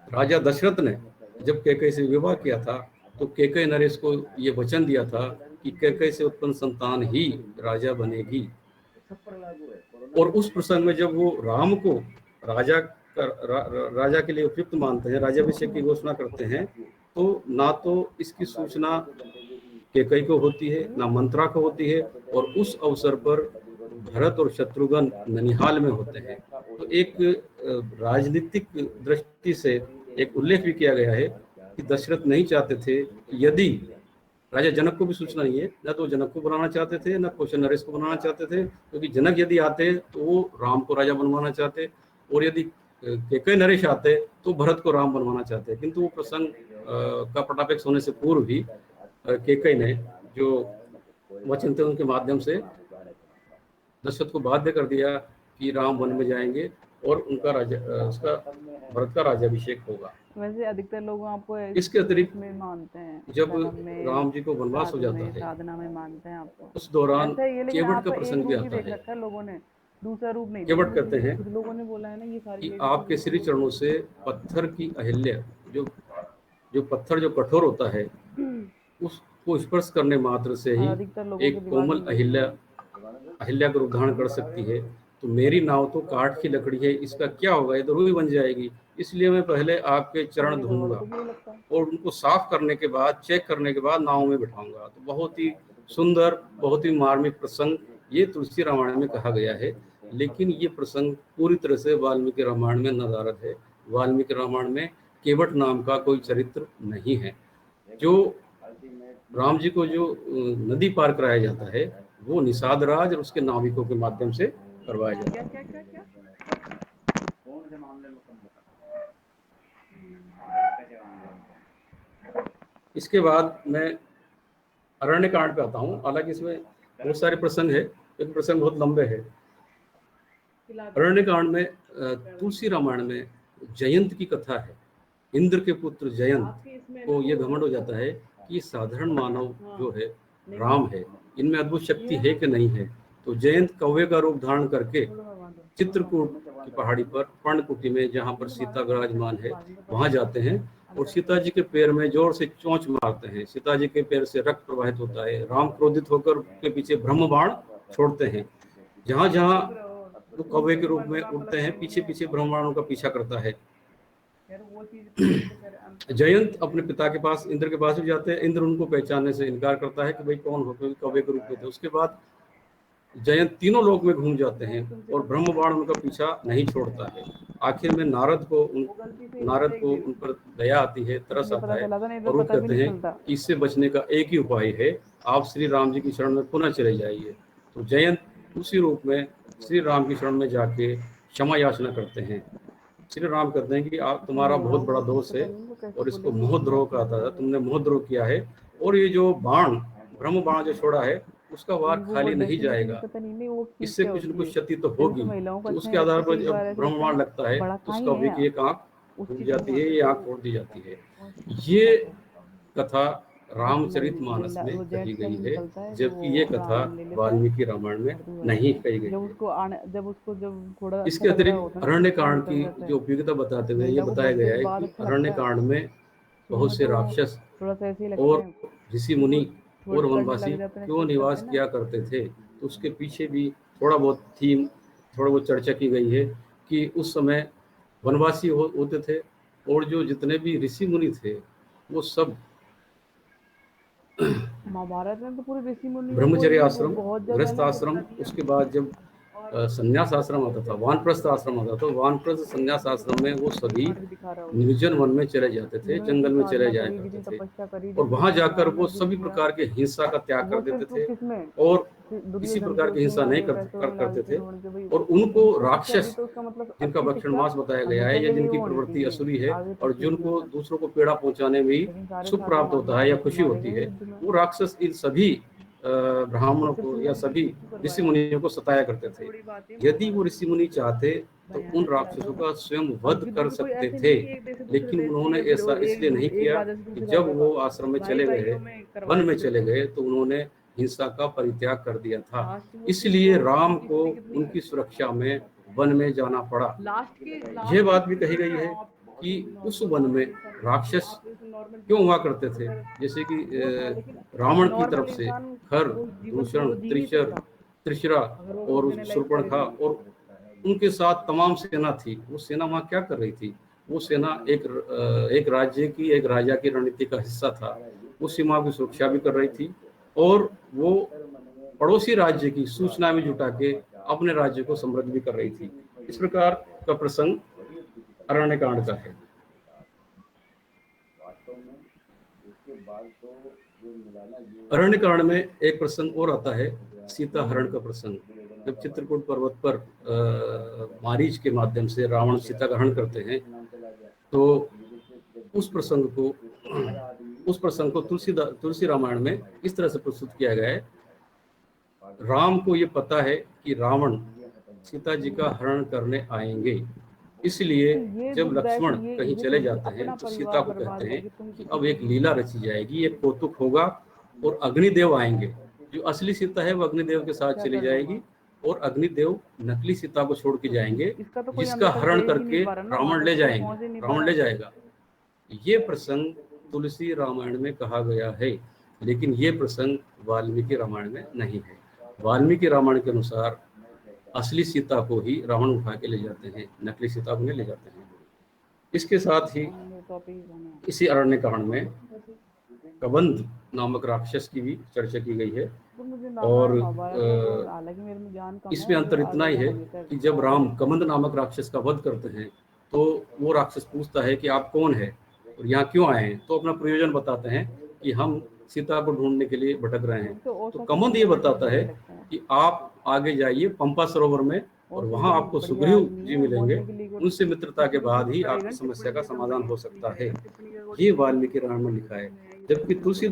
राजा दशरथ ने जब कैकेयी से विवाह किया था तो कैकेयी नरेश को ये वचन दिया था कि कैकई से उत्पन्न संतान ही राजा बनेगी। और उस प्रसंग में जब वो राम को राजा के लिए उपयुक्त मानते हैं, राज्याभिषेक की घोषणा करते हैं, तो ना तो इसकी सूचना कैकई को होती है, ना मंत्रा को होती है, और उस अवसर पर भरत और शत्रुघ्न ननिहाल में होते हैं। तो एक राजनीतिक दृष्टि से एक उल्लेख भी किया गया है कि दशरथ नहीं चाहते थे कि यदि राजा जनक को भी सूचना नहीं है, ना तो जनक को बनाना चाहते थे, ना कौशल नरेश को बनाना चाहते थे, क्योंकि जनक यदि आते तो वो राम को राजा बनवाना चाहते, और यदि कैकई नरेश आते तो भरत को राम बनवाना चाहते। किंतु वो प्रसंग का पटापेक्ष होने से पूर्व ही कैकई ने जो वचन थे उनके माध्यम से दशरथ को बाध्य कर दिया कि राम वन में जाएंगे और उनका उसका भरत का राज्याभिषेक होगा। वैसे अधिकतर लोग आपको इसके अतिरिक्त में मानते हैं, जब राम जी को वनवास हो जाता है, साधना में मानते हैं आपको, उस दौरान केवट का आप प्रसंग भी आता देख है। रखा है लोगों ने, दूसरा रूप नहीं। केवट कहते हैं कुछ लोगों ने बोला है ना ये सारी कि आपके श्री चरणों से पत्थर की अहिल्या, जो पत्थर जो कठोर होता है, उसको स्पर्श करने मात्र से ही एक कोमल अहिल्या का रूप धारण कर सकती है। तो मेरी नाव तो काठ की लकड़ी है, इसका क्या होगा, ये तो रूई बन जाएगी। इसलिए मैं पहले आपके चरण धोऊंगा और उनको साफ करने के बाद, चेक करने के बाद नाव में बिठाऊंगा। तो बहुत ही सुंदर, बहुत ही मार्मिक प्रसंग ये तुलसी रामायण में कहा गया है। लेकिन ये प्रसंग पूरी तरह से वाल्मीकि रामायण में नदारद है। वाल्मीकि रामायण में केवट नाम का कोई चरित्र नहीं है। जो राम जी को जो नदी पार कराया जाता है वो निषाद राज और उसके नाविकों के माध्यम से करवाया जाता है। इसके बाद मैं अरण्य कांड पे आता हूँ। हालांकि इसमें बहुत सारे प्रसंग है, एक प्रसंग बहुत लंबे है। अरण्य कांड में तुलसी रामायण में जयंत की कथा है। इंद्र के पुत्र जयंत को ये घमंड हो जाता है कि साधारण मानव जो है राम है, इनमें अद्भुत शक्ति है कि नहीं है। तो जयंत कौवे का रूप धारण करके चित्रकूट की पहाड़ी पर पर्णकुटी में, जहाँ पर सीता विराजमान है, वहां जाते हैं और सीता जी के पैर में जोर से चोंच मारते हैं। सीता जी के पैर से रक्त प्रवाहित होता है। राम क्रोधित होकर के पीछे ब्रह्म बाण छोड़ते हैं। जहां जहां वो कौवे के रूप में उड़ते हैं, पीछे पीछे ब्रह्म बाण उनका पीछा करता है। जयंत अपने पिता के पास, इंद्र के पास भी जाते हैं। इंद्र उनको पहचानने से इनकार करता है कि भाई कौन हो, कौवे के रूप में थे। उसके बाद जयंत तीनों लोक में घूम जाते हैं और ब्रह्म बाण उनका पीछा नहीं छोड़ता है। आखिर में नारद को उन पर दया आती है, तरस आता है, और वो कहते हैं कि इससे बचने का एक ही उपाय है, आप श्री राम जी की शरण में पुनः चले जाइए। तो जयंत उसी रूप में श्री राम की शरण में जाके क्षमा याचना करते हैं। श्री राम कहते हैं कि आप, तुम्हारा बहुत बड़ा दोष है और इसको मोहद्रोह कहता था, तुमने मोहद्रोह किया है, और ये जो बाण, ब्रह्म बाण जो छोड़ा है, उसका वार खाली नहीं जाएगा, इससे कुछ न कुछ क्षति तो होगी। तो उसके आधार पर जब ब्रह्म बाण लगता है तो उस कौवे की एक आंख टूट जाती है, ये आंख तोड़ दी जाती है। ये कथा रामचरितमानस में कही गई है, जबकि ये कथा वाल्मीकि रामायण में नहीं कही गई है। इसके अतिरिक्त अरण्य कांड की जो उपयोगिता बताते हुए ये बताया गया है कि अरण्य कांड में बहुत से राक्षस और ऋषि मुनि और वनवासी क्यों निवास किया करते थे, तो उसके पीछे भी थोड़ा बहुत चर्चा की गई है कि उस समय वनवासी होते थे, और जो जितने भी ऋषि मुनि थे वो सब महाभारत में तो पूरे ऋषि मुनि, ब्रह्मचर्य आश्रम, गृहस्थ आश्रम, उसके बाद जब संन्यास आश्रम आता था, वानप्रस्थ आश्रम आता था, वानप्रस्थ संन्यास आश्रम में वो सभी निर्जन वन में चले जाते थे, जंगल में चले जाया करते थे, और वहां जाकर वो सभी प्रकार के हिंसा का त्याग कर देते थे और किसी प्रकार की हिंसा नहीं करते थे। और उनको राक्षस, जिनका भक्षण मांस बताया गया है, या जिनकी प्रवृत्ति असुरी है और जिनको दूसरों को पीड़ा पहुंचाने में ही सुख प्राप्त होता है या खुशी होती है, वो राक्षस इन सभी ब्राह्मणों को या सभी ऋषि मुनियों को सताया करते थे। यदि वो ऋषि मुनि चाहते तो उन राक्षसों का स्वयं वध कर सकते थे, लेकिन उन्होंने ऐसा इसलिए नहीं किया कि जब वो आश्रम में चले गए, वन में चले गए, तो उन्होंने हिंसा का परित्याग कर दिया था। इसलिए राम को उनकी सुरक्षा में वन में जाना पड़ा। यह बात भी कही गई है कि उस वन में राक्षस नॉर्मल क्यों हुआ करते थे, जैसे कि रावण की तरफ से खर, दूषण, त्रिशरा और शूर्पणखा और उनके साथ तमाम सेना थी। वो सेना वहाँ क्या कर रही थी? वो सेना एक राज्य की, एक राजा की रणनीति का हिस्सा था। उस सीमा की सुरक्षा भी कर रही थी और वो पड़ोसी राज्य की सूचना भी जुटा के अपने राज्य को समृद्ध भी कर रही थी। इस प्रकार का प्रसंग अरण्यकांड का है। अरण्यकांड में एक प्रसंग और आता है, सीता हरण का प्रसंग। जब चित्रकूट पर्वत पर मारीच के माध्यम से रावण सीता का हरण करते हैं, तो उस प्रसंग को तुलसी रामायण में इस तरह से प्रस्तुत किया गया है। राम को ये पता है कि रावण सीता जी का हरण करने आएंगे, इसलिए जब लक्ष्मण कहीं चले जाते हैं तो सीता को कहते हैं कि अब एक लीला रची जाएगी, एक कौतुक होगा और अग्निदेव आएंगे। जो असली सीता है वो अग्निदेव के साथ चली जाएगी और अग्निदेव नकली सीता को छोड़ के जाएंगे, जिसका हरण करके रावण ले जाएगा। ये प्रसंग तुलसी रामायण में कहा गया है, लेकिन ये प्रसंग वाल्मीकि रामायण में नहीं है। वाल्मीकि रामायण के अनुसार असली सीता को ही रावण उठा के ले जाते हैं, नकली सीता को नहीं ले जाते हैं। इसके साथ ही इसी अरण्यकांड में कबंध नामक राक्षस की भी चर्चा की गई है और इसमें अंतर इतना ही है कि जब राम कबंध नामक राक्षस का वध करते हैं तो वो राक्षस पूछता है कि आप कौन है और यहाँ क्यों आए हैं, तो अपना प्रयोजन बताते हैं कि हम सीता को ढूंढने के लिए भटक रहे हैं। तो कबंध ये बताता है कि आप आगे जाइए पंपा सरोवर में और वहां आपको सुग्रीव जी मिलेंगे, उनसे मित्रता के बाद ही आपकी समस्या का समाधान हो सकता है। ये वाल्मीकि रामायण में लिखा है। जबकि तुलसी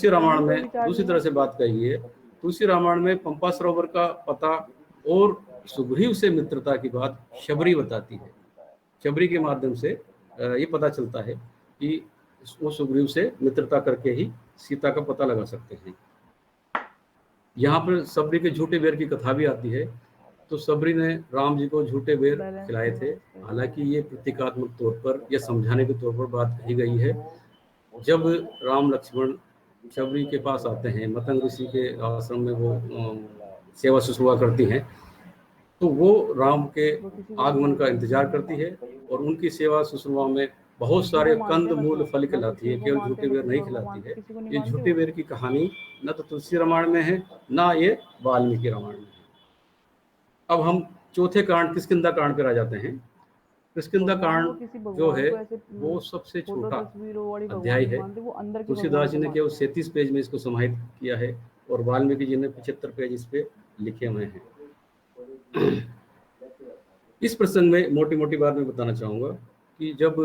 रामायण में दूसरी तरह से बात कही है। तुलसी रामायण में पंपा सरोवर का पता और सुग्रीव से मित्रता की बात शबरी बताती है। शबरी के माध्यम से ये पता चलता है कि वो सुग्रीव से मित्रता करके ही सीता का पता लगा सकते हैं। यहाँ पर सबरी के झूठे बेर की कथा भी आती है। तो सबरी ने राम जी को झूठे बेर खिलाए थे। हालांकि ये प्रतीकात्मक तौर पर या समझाने के तौर पर बात कही गई है। जब राम लक्ष्मण शबरी के पास आते हैं, मतंग ऋषि के आश्रम में वो सेवा शुश्रूषा करती हैं, तो वो राम के आगमन का इंतजार करती है और उनकी सेवा शुश्रूषा में बहुत सारे कंद मूल फल खिलाती है, केवल झूठे बेर नहीं खिलाती है। ये झूठे बेर की कहानी न तो तुलसी रामायण में है, ना ये वाल्मीकि रामायण में है। अब हम चौथे कांड किष्किंधा कांड पर आ जाते हैं। किष्किंधा कांड जो है वो सबसे छोटा अध्याय है। तुलसीदास जी ने केवल 37 पेज में इसको समाहित किया है और वाल्मीकि जी ने 75 पेज इस पे लिखे हुए हैं। इस प्रसंग में मोटी मोटी बात मैं बताना चाहूंगा कि जब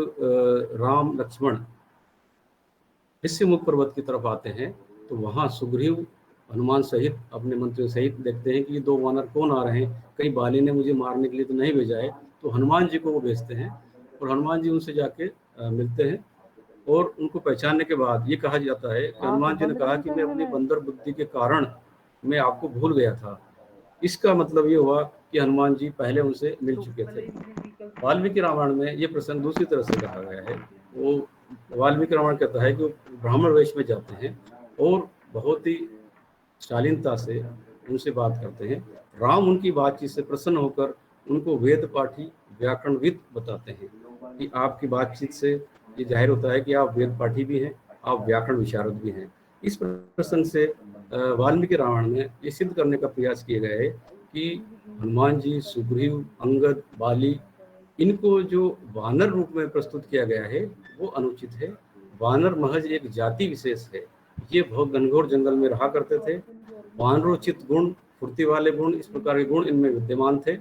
राम लक्ष्मण ऋष्यमुख पर्वत की तरफ आते हैं तो वहां सुग्रीव हनुमान सहित अपने मंत्रियों सहित देखते हैं कि ये दो वानर कौन आ रहे हैं, कहीं बाली ने मुझे मारने के लिए तो नहीं भेजा है। तो हनुमान जी को वो भेजते हैं और हनुमान जी उनसे जाके मिलते हैं और उनको पहचानने के बाद ये कहा जाता है कि हनुमान जी ने कहा कि मैं अपनी बंदर बुद्धि के कारण मैं आपको भूल गया था। इसका मतलब ये हुआ कि हनुमान जी पहले उनसे मिल चुके थे। वाल्मीकि रामायण में ये प्रसंग दूसरी तरह से कहा गया है। वो वाल्मीकि रामायण कहता है कि वो ब्राह्मण वेश में जाते हैं और बहुत ही शालीनता से उनसे बात करते हैं। राम उनकी बातचीत से प्रसन्न होकर उनको वेद पाठी व्याकरणविद बताते हैं कि आपकी बातचीत से ये जाहिर होता है कि आप वेद पाठी भी हैं, आप व्याकरण विशारद भी हैं। इस प्रसंग से वाल्मीकि रामायण में ये सिद्ध करने का प्रयास किया गया है कि हनुमान जी, सुग्रीव, अंगद, बाली, इनको जो वानर रूप में प्रस्तुत किया गया है वो अनुचित है। वानर महज एक जाति विशेष है। ये बहुत घनघोर जंगल में रहा करते थे। वानरोचित गुण, फुर्ती वाले गुण, इस प्रकार के गुण इनमें विद्यमान थे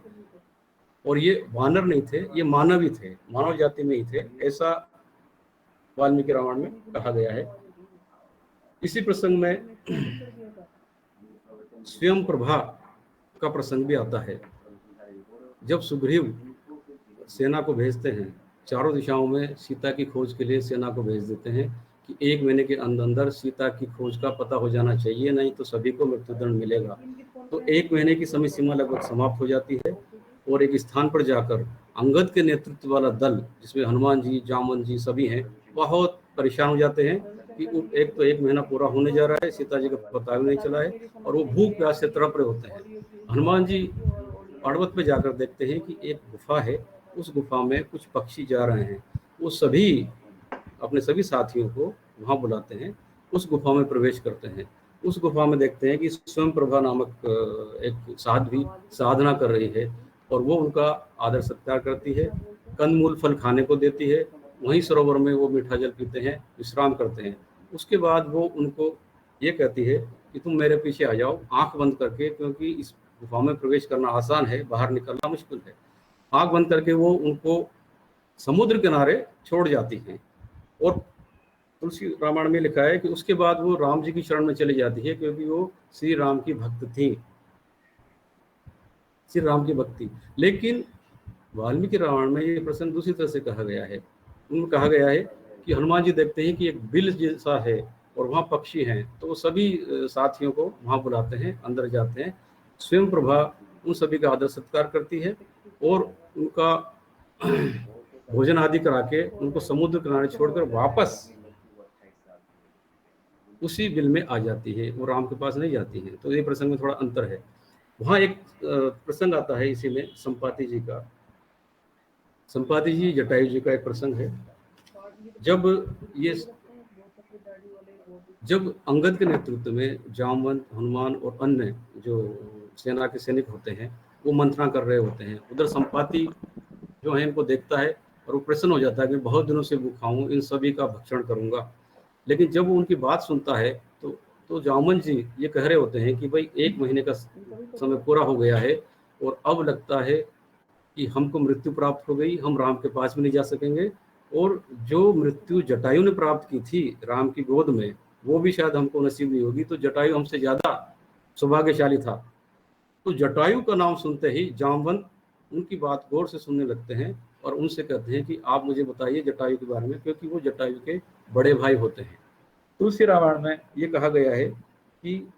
और ये वानर नहीं थे, ये मानव ही थे, मानव जाति में ही थे, ऐसा वाल्मीकि रामायण में कहा गया है। इसी प्रसंग में स्वयं प्रभा का प्रसंग भी आता है। जब सुग्रीव सेना को भेजते हैं, चारों दिशाओं में सीता की खोज के लिए सेना को भेज देते हैं कि 1 महीने के अंदर सीता की खोज का पता हो जाना चाहिए, नहीं तो सभी को मृत्युदंड मिलेगा। तो 1 महीने की समय सीमा लगभग समाप्त हो जाती है और एक स्थान पर जाकर अंगद के नेतृत्व वाला दल, जिसमें हनुमान जी, जामन जी सभी हैं, बहुत परेशान हो जाते हैं कि एक तो 1 महीना पूरा होने जा रहा है, सीता जी का पता भी नहीं चला है और वो भूख प्यास से तड़प रहे होते हैं। हनुमान जी पर्वत पे जाकर देखते हैं कि एक गुफा है, उस गुफा में कुछ पक्षी जा रहे हैं। वो सभी अपने सभी साथियों को वहाँ बुलाते हैं, उस गुफा में प्रवेश करते हैं। उस गुफा में देखते हैं कि स्वयं प्रभा नामक एक साध्वी साधना कर रही है और वो उनका आदर सत्कार करती है, कंदमूल फल खाने को देती है। वहीं सरोवर में वो मीठा जल पीते हैं, विश्राम करते हैं। उसके बाद वो उनको ये कहती है कि तुम मेरे पीछे आ जाओ, आंख बंद करके, क्योंकि इस गुफा में प्रवेश करना आसान है, बाहर निकलना मुश्किल है। आंख बंद करके वो उनको समुद्र किनारे छोड़ जाती हैं। और तुलसी रामायण में लिखा है कि उसके बाद वो राम जी की शरण में चली जाती है, क्योंकि वो श्री राम की भक्त थी, श्री राम की भक्ति। लेकिन वाल्मीकि रामायण में ये प्रसंग दूसरी तरह से कहा गया है। उनमें कहा गया है कि हनुमान जी देखते हैं कि एक बिल जैसा है और वहाँ पक्षी हैं, तो वो सभी साथियों को वहाँ बुलाते हैं, अंदर जाते हैं। स्वयं प्रभा उन सभी का आदर सत्कार करती है और उनका भोजन आदि करा के उनको समुद्र किनारे छोड़कर वापस उसी बिल में आ जाती है, वो राम के पास नहीं जाती है। तो ये प्रसंग में थोड़ा अंतर है। वहाँ एक प्रसंग आता है इसी में संपाति जी का। संपाति जी जटायु जी का एक प्रसंग है। जब अंगद के नेतृत्व में जामवंत, हनुमान और अन्य जो सेना के सैनिक होते हैं वो मंथना कर रहे होते हैं, उधर संपाति जो है इनको देखता है और वो प्रसन्न हो जाता है कि बहुत दिनों से भूखा हूँ, इन सभी का भक्षण करूंगा। लेकिन जब वो उनकी बात सुनता है तो जामवंत जी ये कह रहे होते हैं कि भाई 1 महीने का समय पूरा हो गया है और अब लगता है कि हमको मृत्यु प्राप्त हो गई, हम राम के पास भी नहीं जा सकेंगे, और जो मृत्यु जटायु ने प्राप्त की थी राम की गोद में वो भी शायद हमको नसीब नहीं होगी। तो जटायु हमसे ज्यादा सौभाग्यशाली था। तो जटायु का नाम सुनते ही जामवंत उनकी बात गौर से सुनने लगते हैं और उनसे कहते हैं कि आप मुझे बताइए जटायु के बारे में, क्योंकि वो जटायु के बड़े भाई होते हैं। तुलसी रामायण में ये कहा गया है कि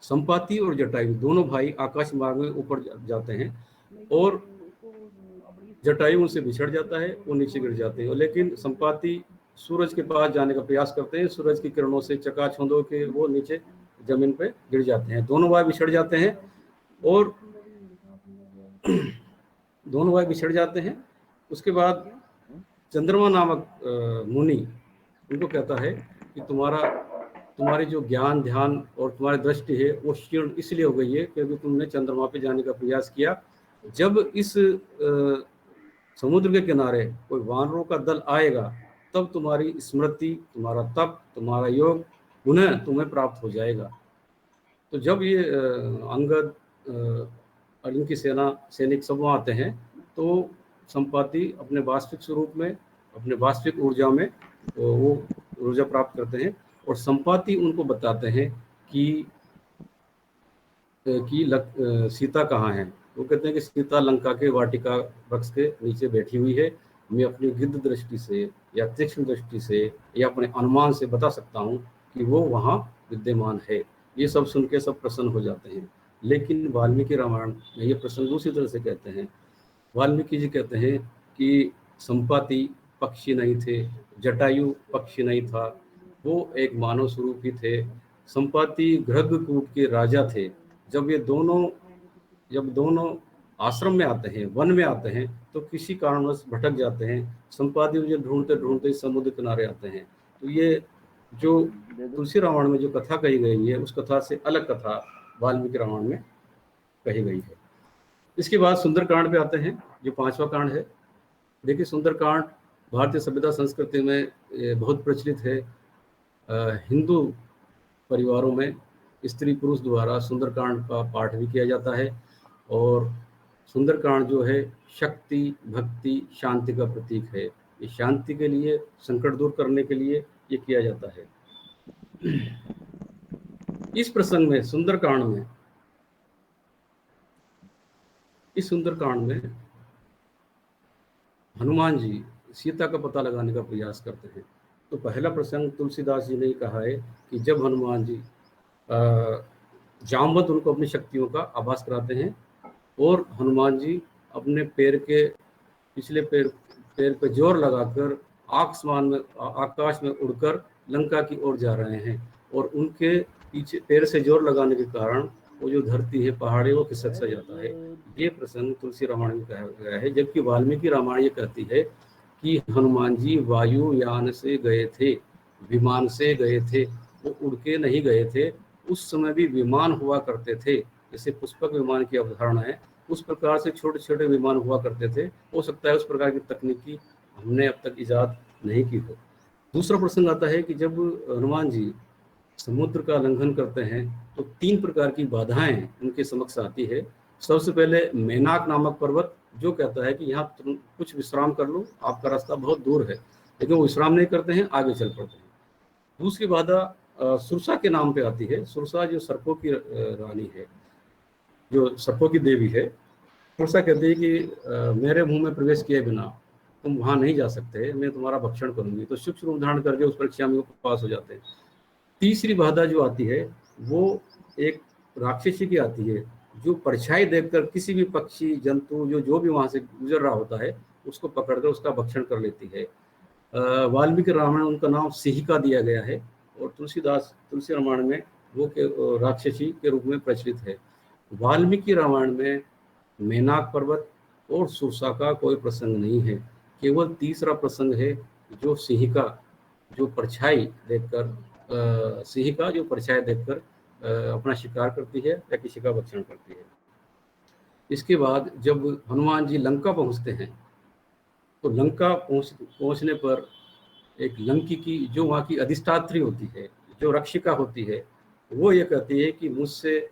संपाति और जटायु दोनों भाई आकाश मार्ग में ऊपर जाते हैं और जटायु उनसे बिछड़ जाता है, वो नीचे गिर जाते हैं। लेकिन संपाति सूरज के पास जाने का प्रयास करते हैं, सूरज की किरणों से चकाचौंध होकर वो नीचे जमीन पे गिर जाते हैं। दोनों भाई बिछड़ जाते हैं और दोनों भाई बिछड़ जाते हैं। उसके बाद चंद्रमा नामक मुनि उनको कहता है कि तुम्हारी जो ज्ञान ध्यान और तुम्हारी दृष्टि है वो क्षीण इसलिए हो गई है क्योंकि तुमने चंद्रमा पे जाने का प्रयास किया। जब इस समुद्र के किनारे कोई वानरों का दल आएगा तब तुम्हारी स्मृति, तुम्हारा तप, तुम्हारा योग पुनः तुम्हें प्राप्त हो जाएगा। तो जब ये अंगद अर्जुन की सेना सैनिक सब वहाँ आते हैं तो संपाति अपने वास्तविक स्वरूप में, अपने वास्तविक ऊर्जा में वो ऊर्जा प्राप्त करते हैं और संपाति उनको बताते हैं कि सीता कहाँ है। वो कहते हैं कि सीता लंका के वाटिका वृक्ष के नीचे बैठी हुई है। मैं अपनी गिद्ध दृष्टि से या तीक्ष्ण दृष्टि से या अपने अनुमान से बता सकता हूँ कि वो वहाँ विद्यमान है। ये सब सुन के सब प्रसन्न हो जाते हैं। लेकिन वाल्मीकि रामायण में ये प्रसंग दूसरी तरह से कहते हैं। वाल्मीकि जी कहते हैं कि संपाति पक्षी नहीं थे, जटायु पक्षी नहीं था, वो एक मानव स्वरूप ही थे। संपाति गृहकूट के राजा थे। जब दोनों आश्रम में आते हैं, वन में आते हैं, तो किसी कारणवश भटक जाते हैं। संपाति मुझे ढूंढते ढूंढते समुद्र किनारे आते हैं। तो ये जो तुलसी रामायण में जो कथा कही गई है उस कथा से अलग कथा वाल्मीकि रामायण में कही गई है। इसके बाद सुंदरकांड पे आते हैं जो 5वां कांड है। देखिए सुंदरकांड भारतीय सभ्यता संस्कृति में बहुत प्रचलित है। हिंदू परिवारों में स्त्री पुरुष द्वारा सुंदरकांड का पाठ भी किया जाता है और सुंदरकांड जो है शक्ति, भक्ति, शांति का प्रतीक है। ये शांति के लिए, संकट दूर करने के लिए ये किया जाता है। इस प्रसंग में सुंदरकांड में हनुमान जी सीता का पता लगाने का प्रयास करते हैं। तो पहला प्रसंग तुलसीदास जी ने कहा है कि जब हनुमान जी जामवंत उनको अपनी शक्तियों का आभास कराते हैं और हनुमान जी अपने पैर के पिछले पैर पे जोर लगाकर आसमान में आकाश में उड़कर लंका की ओर जा रहे हैं और उनके पीछे पैर से जोर लगाने के कारण वो जो धरती है पहाड़ी वो खिसक सा जाता है। ये प्रसंग तुलसी रामायण में कहा गया है, जबकि वाल्मीकि रामायण ये कहती है कि हनुमान जी वायुयान से गए थे, विमान से गए थे, वो उड़ के नहीं गए थे। उस समय भी विमान हुआ करते थे, जैसे पुष्पक विमान की अवधारणा है उस प्रकार से छोटे छोटे विमान हुआ करते थे। हो सकता है उस प्रकार की तकनीकी हमने अब तक इजाद नहीं की हो। दूसरा प्रसंग आता है कि जब हनुमान जी समुद्र का लंघन करते हैं तो 3 प्रकार की बाधाएं उनके समक्ष आती है। सबसे पहले मेनाक नामक पर्वत जो कहता है कि यहाँ तुम कुछ विश्राम कर लो, आपका रास्ता बहुत दूर है, लेकिन वो विश्राम नहीं करते हैं, आगे चल पड़ते हैं। दूसरी बाधा सुरसा के नाम पे आती है। सुरसा जो सर्पों की रानी है, जो सर्पों की देवी है। सुरसा कहती है कि मेरे मुंह में प्रवेश किए बिना तुम वहां नहीं जा सकते, मैं तुम्हारा भक्षण करूंगी। तो सूक्ष्म रूप धारण करके उस परीक्षा में पास हो जाते हैं। तीसरी बाधा जो आती है वो एक राक्षसी की आती है, जो परछाई देखकर किसी भी पक्षी जंतु जो भी वहां से गुजर रहा होता है उसको पकड़कर उसका भक्षण कर लेती है। वाल्मीकि रामायण उनका नाम सिहिका दिया गया है और तुलसी रामायण में वो राक्षसी के रूप में प्रचलित है। वाल्मीकि रामायण में मेनाक पर्वत और सुरसा का कोई प्रसंग नहीं है, केवल तीसरा प्रसंग है जो सिहिका जो परछाई देखकर सिहिका जो परछाई देखकर अपना शिकार करती है या किसी का भक्षण करती है। इसके बाद जब हनुमान जी लंका पहुंचते हैं तो लंका पहुंचने पर एक लंकी की जो वहाँ की अधिष्ठात्री होती है, जो रक्षिका होती है, वो ये कहती है कि मुझसे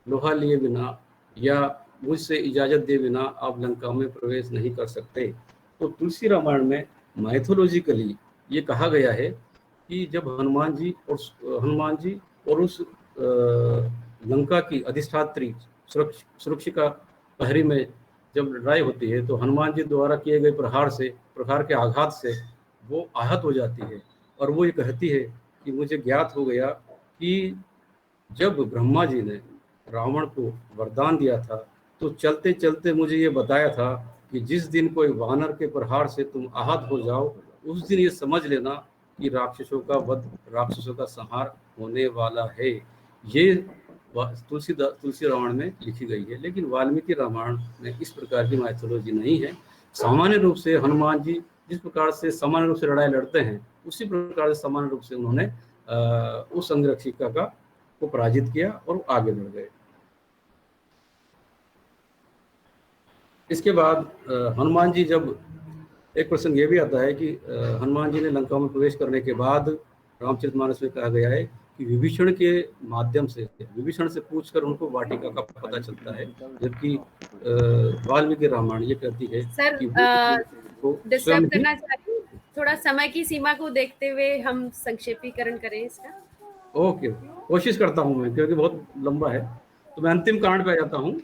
लोहा लिए बिना या मुझसे इजाज़त दिए बिना आप लंका में प्रवेश नहीं कर सकते। तो तुलसी रामायण में माइथोलॉजिकली ये कहा गया है कि जब हनुमान जी और उस लंका की अधिष्ठात्री सुरक्षिका पहरी में जब लड़ाई होती है तो हनुमान जी द्वारा किए गए प्रहार के आघात से वो आहत हो जाती है और वो ये कहती है कि मुझे ज्ञात हो गया कि जब ब्रह्मा जी ने रावण को वरदान दिया था तो चलते चलते मुझे ये बताया था कि जिस दिन कोई वानर के प्रहार से तुम आहत हो जाओ उस दिन ये समझ लेना कि राक्षसों का वध, राक्षसों का संहार होने वाला है। ये तुलसी रामायण में लिखी गई है, लेकिन वाल्मीकि रामायण में इस प्रकार की माइथोलॉजी नहीं है। सामान्य रूप से हनुमान जी जिस प्रकार से सामान्य रूप से लड़ाई लड़ते हैं उसी प्रकार से सामान्य रूप से उन्होंने उस अंगरक्षिका को पराजित किया और आगे बढ़ गए। इसके बाद हनुमान जी जब एक प्रसंग ये भी आता है कि हनुमान जी ने लंका में प्रवेश करने के बाद रामचरितमानस में कहा गया है कि विभीषण के माध्यम से विभीषण से पूछकर उनको वाटिका का पता चलता है, जबकि वाल्मीकि रामायण ये कहती है सर कि डिस्टर्ब करना चाहती हूँ, थोड़ा समय की सीमा को देखते हुए हम संक्षेपीकरण करें इसका। ओके, कोशिश करता हूँ मैं, क्योंकि बहुत लंबा है। तो मैं अंतिम कांड पे आ जाता हूँ।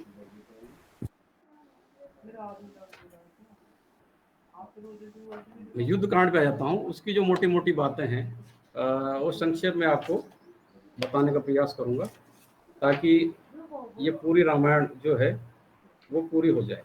युद्ध कांड पे आ जाता हूँ। उसकी जो मोटी मोटी बातें हैं वो संक्षेप में आपको बताने का प्रयास करूंगा ताकि ये पूरी रामायण जो है वो पूरी हो जाए।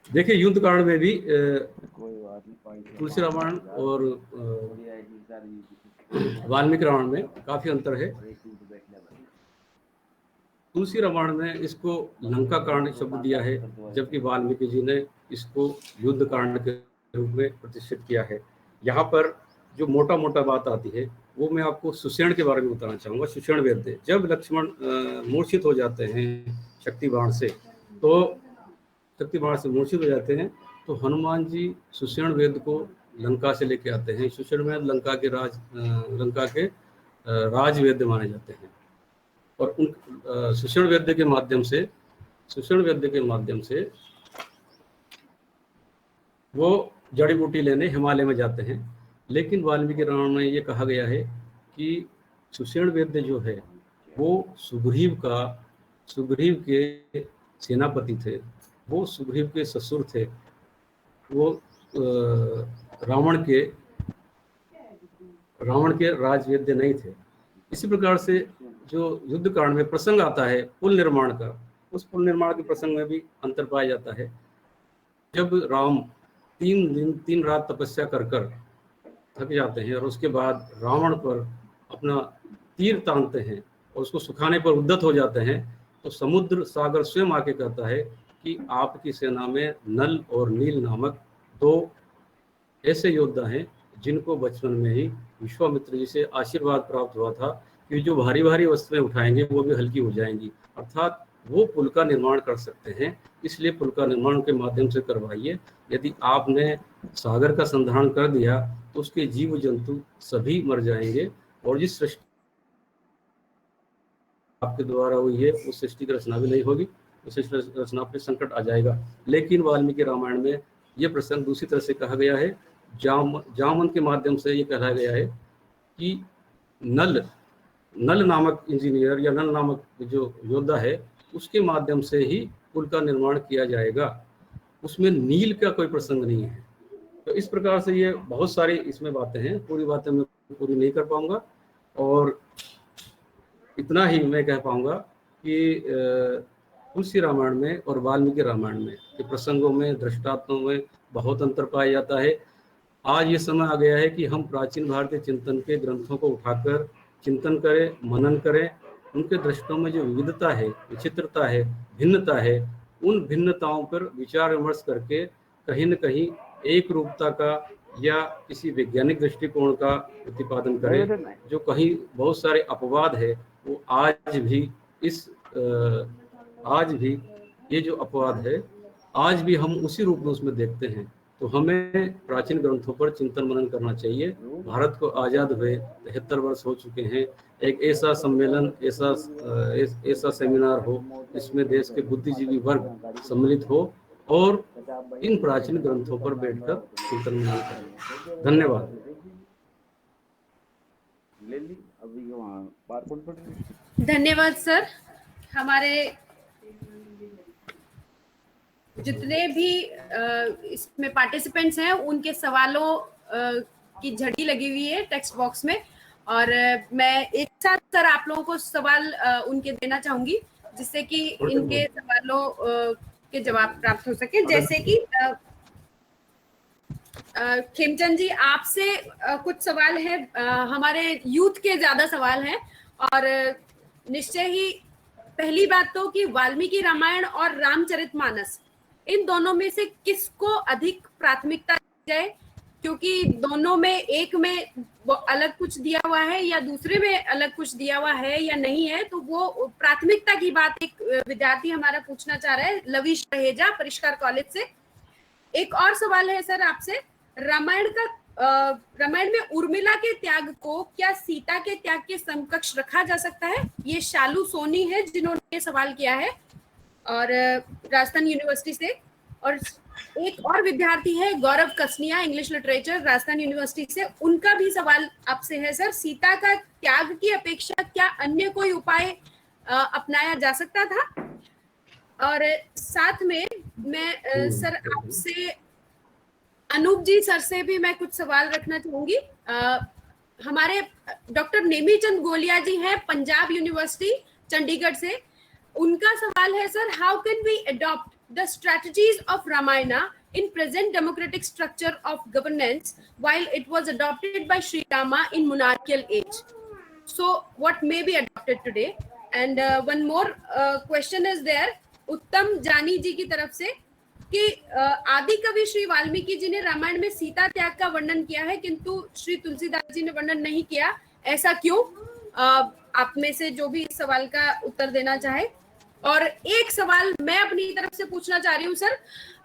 देखिए युद्ध कांड में भी तुलसी रामायण और वाल्मीकि रामायण में काफी अंतर है। तुलसी रामायण में इसको लंका कांड शब्द दिया है, जबकि वाल्मीकि जी ने इसको युद्ध कांड के रूप में प्रतिष्ठित किया है। यहाँ पर जो मोटा मोटा बात आती है वो मैं आपको सुषेण के बारे में बताना चाहूँगा। सुषेण वेद, जब लक्ष्मण मूर्छित हो जाते हैं शक्ति बाण से मूर्छित हो जाते हैं तो हनुमान जी सुषेण वेद को लंका से लेके आते हैं। सुषेण वेद लंका के राजवेद माने जाते हैं और उन सुषेण वेद के माध्यम से वो जड़ी बूटी लेने हिमालय में जाते हैं। लेकिन वाल्मीकि रामायण में ये कहा गया है कि सुषेण वेद जो है वो सुग्रीव का सुग्रीव के सेनापति थे, वो सुग्रीव के ससुर थे, वो रावण के राजवेद्य नहीं थे। इसी प्रकार से जो युद्ध कांड में प्रसंग आता है पुल निर्माण का, उस पुल निर्माण के प्रसंग में भी अंतर पाया जाता है। जब राम 3 दिन 3 रात तपस्या कर थक जाते हैं और उसके बाद रावण पर अपना तीर तानते हैं और उसको सुखाने पर उद्यत हो जाते हैं, तो समुद्र सागर स्वयं आके कहता है कि आपकी सेना में नल और नील नामक 2 ऐसे योद्धा हैं जिनको बचपन में ही विश्वामित्र जी से आशीर्वाद प्राप्त हुआ था कि जो भारी भारी वस्तुएं उठाएंगे वो भी हल्की हो जाएंगी, अर्थात वो पुल का निर्माण कर सकते हैं, इसलिए पुल का निर्माण के माध्यम से करवाइए। यदि आपने सागर का संधारण कर दिया तो उसके जीव जंतु सभी मर जाएंगे और जिस सृष्टि आपके द्वारा हुई है उस सृष्टि की रचना भी नहीं होगी, उस रचना पर संकट आ जाएगा। लेकिन वाल्मीकि रामायण में यह प्रसंग दूसरी तरह से कहा गया है। जामन के माध्यम से ये कहा गया है कि नल नामक इंजीनियर या नल नामक जो योद्धा है उसके माध्यम से ही पुल का निर्माण किया जाएगा, उसमें नील का कोई प्रसंग नहीं है। तो इस प्रकार से ये बहुत सारी इसमें बातें हैं, पूरी बातें मैं पूरी नहीं कर पाऊंगा और इतना ही मैं कह पाऊंगा कि तुलसी रामायण में और वाल्मीकि रामायण में के प्रसंगों में, दृष्टांतों में बहुत अंतर पाया जाता है। आज ये समय आ गया है कि हम प्राचीन भारतीय चिंतन के ग्रंथों को उठाकर चिंतन करें, मनन करें, उनके दृष्टियों में जो विविधता है, विचित्रता है, भिन्नता है, उन भिन्नताओं पर विचार विमर्श करके कहीं न कहीं एक रूपता का या किसी वैज्ञानिक दृष्टिकोण का प्रतिपादन करें। जो कहीं बहुत सारे अपवाद है वो आज भी ये जो अपवाद है आज भी हम उसी रूप में उसमें देखते हैं। तो हमें प्राचीन ग्रंथों पर चिंतन मनन करना चाहिए। भारत को आज़ाद हुए 73 वर्ष हो चुके हैं। एक ऐसा सम्मेलन, ऐसा सेमिनार हो जिसमें देश के बुद्धिजीवी वर्ग सम्मिलित हो और इन प्राचीन ग्रंथों पर बैठकर चिंतन मनन करें। धन्यवाद। धन्यवाद सर। हमारे जितने भी इसमें पार्टिसिपेंट्स हैं उनके सवालों की झड़ी लगी हुई है टेक्स्ट बॉक्स में, और मैं एक साथ सर आप लोगों को सवाल उनके देना चाहूंगी जिससे कि इनके सवालों के जवाब प्राप्त हो सके। जैसे कि खेमचंद जी आपसे कुछ सवाल है, हमारे यूथ के ज्यादा सवाल हैं और निश्चय ही पहली बात तो कि वाल्मीकि रामायण और रामचरितमानस इन दोनों में से किसको अधिक प्राथमिकता दी जाए, क्योंकि दोनों में एक में वो अलग कुछ दिया हुआ है या दूसरे में अलग कुछ दिया हुआ है या नहीं है, तो वो प्राथमिकता की बात एक विद्यार्थी हमारा पूछना चाह रहा है, लविश रहेजा परिष्कार कॉलेज से। एक और सवाल है सर आपसे, रामायण में उर्मिला के त्याग को क्या सीता के त्याग के समकक्ष रखा जा सकता है? ये शालू सोनी है जिन्होंने ये सवाल किया है और राजस्थान यूनिवर्सिटी से। और एक और विद्यार्थी है गौरव कसनिया, इंग्लिश लिटरेचर, राजस्थान यूनिवर्सिटी से। उनका भी सवाल आपसे है सर, सीता का त्याग की अपेक्षा क्या अन्य कोई उपाय अपनाया जा सकता था? और साथ में मैं सर आपसे अनूप जी सर से भी मैं कुछ सवाल रखना चाहूंगी। हमारे डॉक्टर नेमीचंद गोलिया जी हैं पंजाब यूनिवर्सिटी चंडीगढ़ से। उनका सवाल है sir, how can we adopt the strategies of Ramayan in present democratic structure of governance while it was adopted by Sri Rama in monarchical age? So what may be adopted today? And one more question is there, उत्तम जानी जी की तरफ से कि आदि कवि श्री वाल्मीकि जी ने रामायण में सीता त्याग का वर्णन किया है किंतु श्री तुलसीदास जी ने वर्णन नहीं किया, ऐसा क्यों? आप में से जो भी इस सवाल का उत्तर देना चाहे। और एक सवाल मैं अपनी तरफ से पूछना चाह रही हूँ सर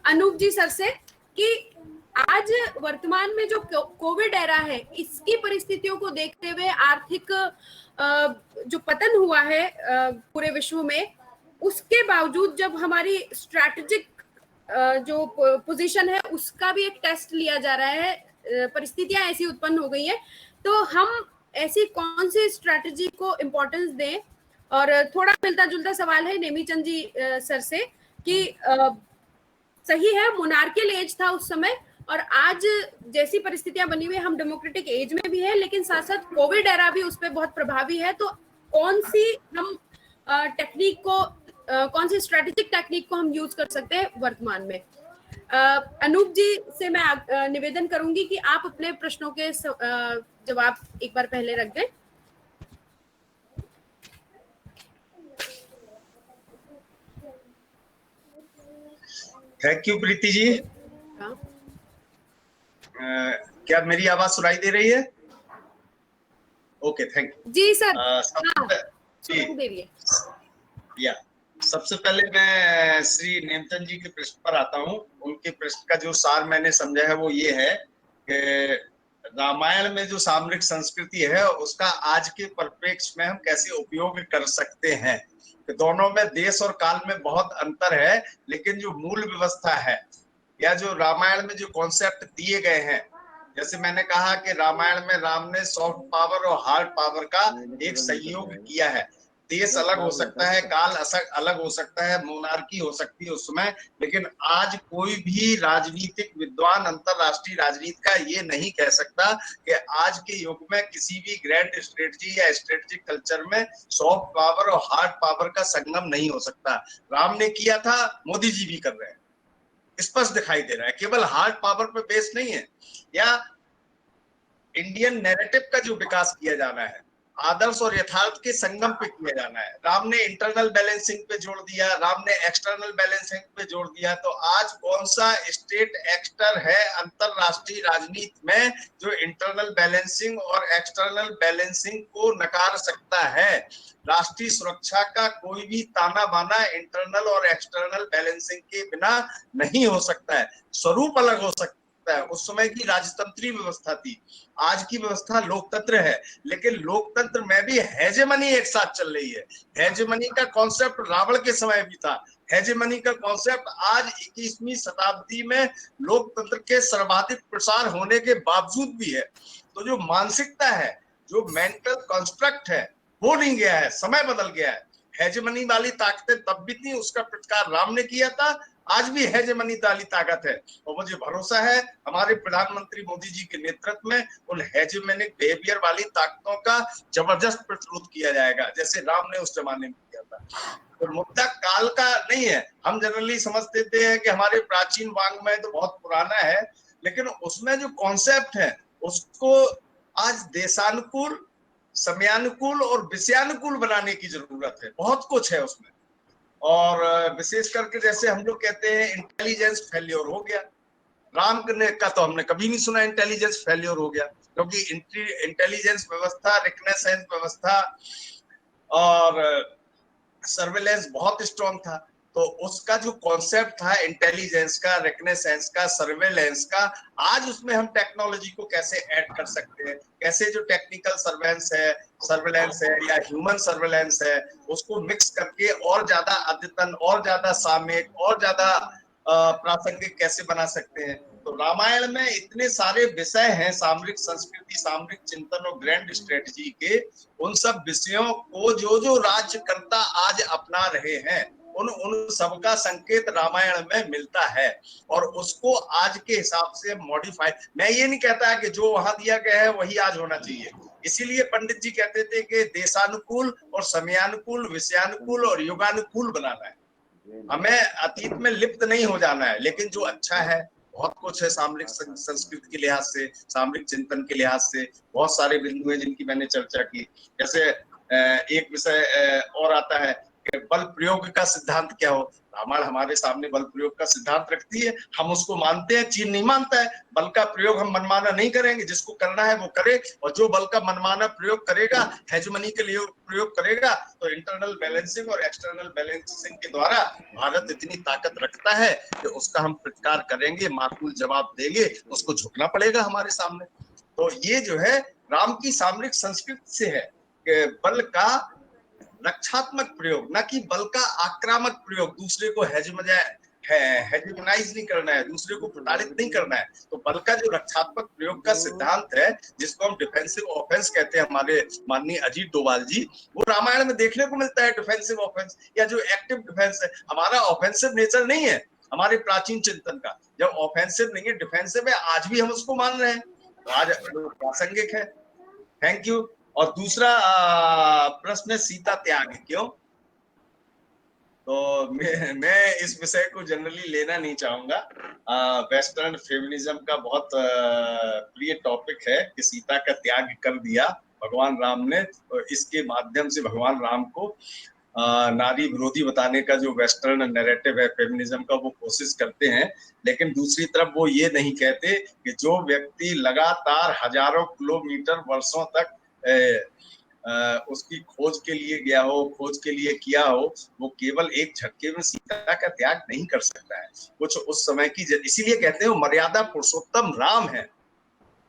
अनूप जी सर से कि आज वर्तमान में जो कोविड एरा है इसकी परिस्थितियों को देखते हुए आर्थिक जो पतन हुआ है पूरे विश्व में, उसके बावजूद जब हमारी स्ट्रैटेजिक जो पोजीशन है उसका भी एक टेस्ट लिया जा रहा है, परिस्थितियां ऐसी उत्पन्न हो गई है, तो हम ऐसी कौन सी स्ट्रैटेजी को इम्पोर्टेंस दें और थोड़ा मिलता जुलता सवाल है नेमीचंद जी सर से कि सही है मोनार्कियल एज था उस समय और आज जैसी परिस्थितियां बनी हुई हम डेमोक्रेटिक एज में भी है, लेकिन साथ साथ कोविड एरा भी उस पर बहुत प्रभावी है। तो कौन सी हम टेक्निक को कौन सी स्ट्रेटेजिक टेक्निक को हम यूज कर सकते हैं वर्तमान में? अनूप जी से मैं निवेदन करूंगी कि आप अपने प्रश्नों के जवाब एक बार पहले रख दें। Thank you Preeti ji. क्या मेरी आवाज सुनाई दे रही है? Okay, thank you ji sir. या सबसे पहले मैं श्री नेमचंद जी के प्रश्न पर आता हूँ। उनके प्रश्न का जो सार मैंने समझा है वो ये है कि रामायण में जो सामरिक संस्कृति है उसका आज के परिप्रेक्ष्य में हम कैसे उपयोग कर सकते हैं। कि दोनों में देश और काल में बहुत अंतर है, लेकिन जो मूल व्यवस्था है या जो रामायण में जो कॉन्सेप्ट दिए गए हैं, जैसे मैंने कहा कि रामायण में राम ने सॉफ्ट पावर और हार्ड पावर का एक संयोग किया है। देश अलग हो सकता है, काल अलग हो सकता है, मोनार्की हो सकती है उस समय, लेकिन आज कोई भी राजनीतिक विद्वान अंतरराष्ट्रीय राजनीति का ये नहीं कह सकता कि आज के युग में किसी भी ग्रैंड स्ट्रेटजी या स्ट्रेटेजिक कल्चर में सॉफ्ट पावर और हार्ड पावर का संगम नहीं हो सकता। राम ने किया था, मोदी जी भी कर रहे हैं, स्पष्ट दिखाई दे रहा है। केवल हार्ड पावर पे बेस नहीं है, या इंडियन नैरेटिव का जो विकास किया जाना है, आदर्श और यथार्थ के संगम पे किया जाना है। राम ने इंटरनल बैलेंसिंग पे जोड़ दिया, राम ने एक्सटर्नल बैलेंसिंग पे जोड़ दिया। तो आज कौन सा स्टेट एक्टर है अंतरराष्ट्रीय राजनीति में जो इंटरनल बैलेंसिंग और एक्सटर्नल बैलेंसिंग को नकार सकता है? राष्ट्रीय सुरक्षा का कोई भी ताना बाना इंटरनल और एक्सटर्नल बैलेंसिंग के बिना नहीं हो सकता है। स्वरूप अलग हो सकता है। उस समय की राजतंत्रीय व्यवस्था थी, आज की व्यवस्था लोकतंत्र है, लेकिन लोकतंत्र में भी हेजेमनी एक साथ चल रही है। हेजेमनी का कॉन्सेप्ट रावण के समय भी था, हेजेमनी का कॉन्सेप्ट आज 21वीं शताब्दी में लोकतंत्र के सर्वाधिक प्रसार होने के बावजूद भी है। तो जो मानसिकता है, जो मेंटल कंस्ट्रक्ट है, वो नहीं गया है, समय बदल गया है। हेजेमनी वाली ताकतें तब भी थी, उसका प्रतिकार राम ने किया था, आज भी हेजेमनी वाली ताकत है। और मुझे भरोसा है हमारे प्रधानमंत्री मोदी जी के नेतृत्व में उन हेजेमनिक बिहेवियर वाली ताकतों का जबरदस्त प्रतिरोध किया जाएगा, जैसे राम ने उस जमाने में किया था। तो मुद्दा काल का नहीं है। हम जनरली समझते थे हैं कि हमारे प्राचीन वाङ्मय तो बहुत पुराना है, लेकिन उसमें जो कॉन्सेप्ट है उसको आज देशानुकूल, समयानुकूल और विषयानुकूल बनाने की जरूरत है। बहुत कुछ है उसमें, और विशेष करके जैसे हम लोग कहते हैं इंटेलिजेंस फेल्योर हो गया। राम का तो हमने कभी नहीं सुना इंटेलिजेंस फेल्योर हो गया, क्योंकि इंटेलिजेंस व्यवस्था, रिकनेसेंस व्यवस्था और सर्वेलेंस बहुत स्ट्रॉन्ग था। तो उसका जो कॉन्सेप्ट था इंटेलिजेंस का, रिकनेसेंस का, सर्वेलेंस का, आज उसमें हम टेक्नोलॉजी को कैसे ऐड कर सकते हैं, कैसे जो टेक्निकल सर्वेलेंस है या ह्यूमन सर्वेलेंस है, उसको मिक्स करके और ज्यादा अद्यतन, और ज्यादा सामयिक, और ज्यादा प्रासंगिक कैसे बना सकते हैं। तो रामायण में इतने सारे विषय हैं, सामरिक संस्कृति, सामरिक चिंतन और ग्रैंड स्ट्रेटजी के, उन सब विषयों को जो जो राज्यकर्ता आज अपना रहे हैं उन सबका संकेत रामायण में मिलता है, और उसको आज के हिसाब से मॉडिफाई। मैं ये नहीं कहता है कि जो वहां दिया गया है वही आज होना चाहिए। इसीलिए पंडित जी कहते थे कि देशानुकूल और समयानुकूल, विषयानुकूल और युगानुकूल बनाना है। हमें अतीत में लिप्त नहीं हो जाना है, लेकिन जो अच्छा है, बहुत कुछ है सामरिक संस्कृति के लिहाज से, सामरिक चिंतन के लिहाज से बहुत सारे बिंदु हैं जिनकी मैंने चर्चा की। जैसे एक विषय और आता है कि बल प्रयोग का सिद्धांत क्या हो। रामायण हमारे सामने बल प्रयोग का सिद्धांत रखती है, हम उसको मानते हैं, चीन नहीं मानता है। बल का प्रयोग हम मनमाना नहीं करेंगे, जिसको करना है वो करे, और जो बल का मनमाना प्रयोग करेगा, हेजेमनी के लिए प्रयोग करेगा, तो इंटरनल बैलेंसिंग और एक्सटर्नल बैलेंसिंग के द्वारा भारत इतनी ताकत रखता है कि उसका हम प्रतिकार करेंगे, माकूल जवाब देंगे, उसको झुकना पड़ेगा हमारे सामने। तो ये जो है राम की सामरिक संस्कृति से है कि बल का रक्षात्मक प्रयोग, न कि बल का आक्रामक प्रयोग, दूसरे को हेजेमोनाइज नहीं करना है, दूसरे को प्रताड़ित नहीं करना है। तो बल का जो रक्षात्मक प्रयोग का सिद्धांत है, जिसको हम डिफेंसिव ऑफेंस कहते हैं, हमारे माननीय अजीत डोभाल जी, वो रामायण में देखने को मिलता है। डिफेंसिव ऑफेंस या जो एक्टिव डिफेंस है, हमारा ऑफेंसिव नेचर नहीं है हमारे प्राचीन चिंतन का। जब ऑफेंसिव नहीं है, डिफेंसिव है, आज भी हम उसको मान रहे हैं, तो आज प्रासंगिक है। Thank you. और दूसरा प्रश्न है सीता त्याग क्यों? तो मैं इस विषय को जनरली लेना नहीं चाहूंगा। वेस्टर्न फेमिनिज्म का बहुत प्रिय टॉपिक है कि सीता का त्याग कर दिया भगवान राम ने, तो इसके माध्यम से भगवान राम को नारी विरोधी बताने का जो वेस्टर्न नैरेटिव है फेमिनिज्म का, वो कोशिश करते हैं। लेकिन दूसरी तरफ वो ये नहीं कहते कि जो व्यक्ति लगातार हजारों किलोमीटर वर्षों तक उसकी खोज के लिए गया हो, खोज के लिए किया हो, वो केवल एक झटके में सीता का त्याग नहीं कर सकता है। कुछ उस समय की, इसीलिए कहते हैं वो मर्यादा पुरुषोत्तम राम है।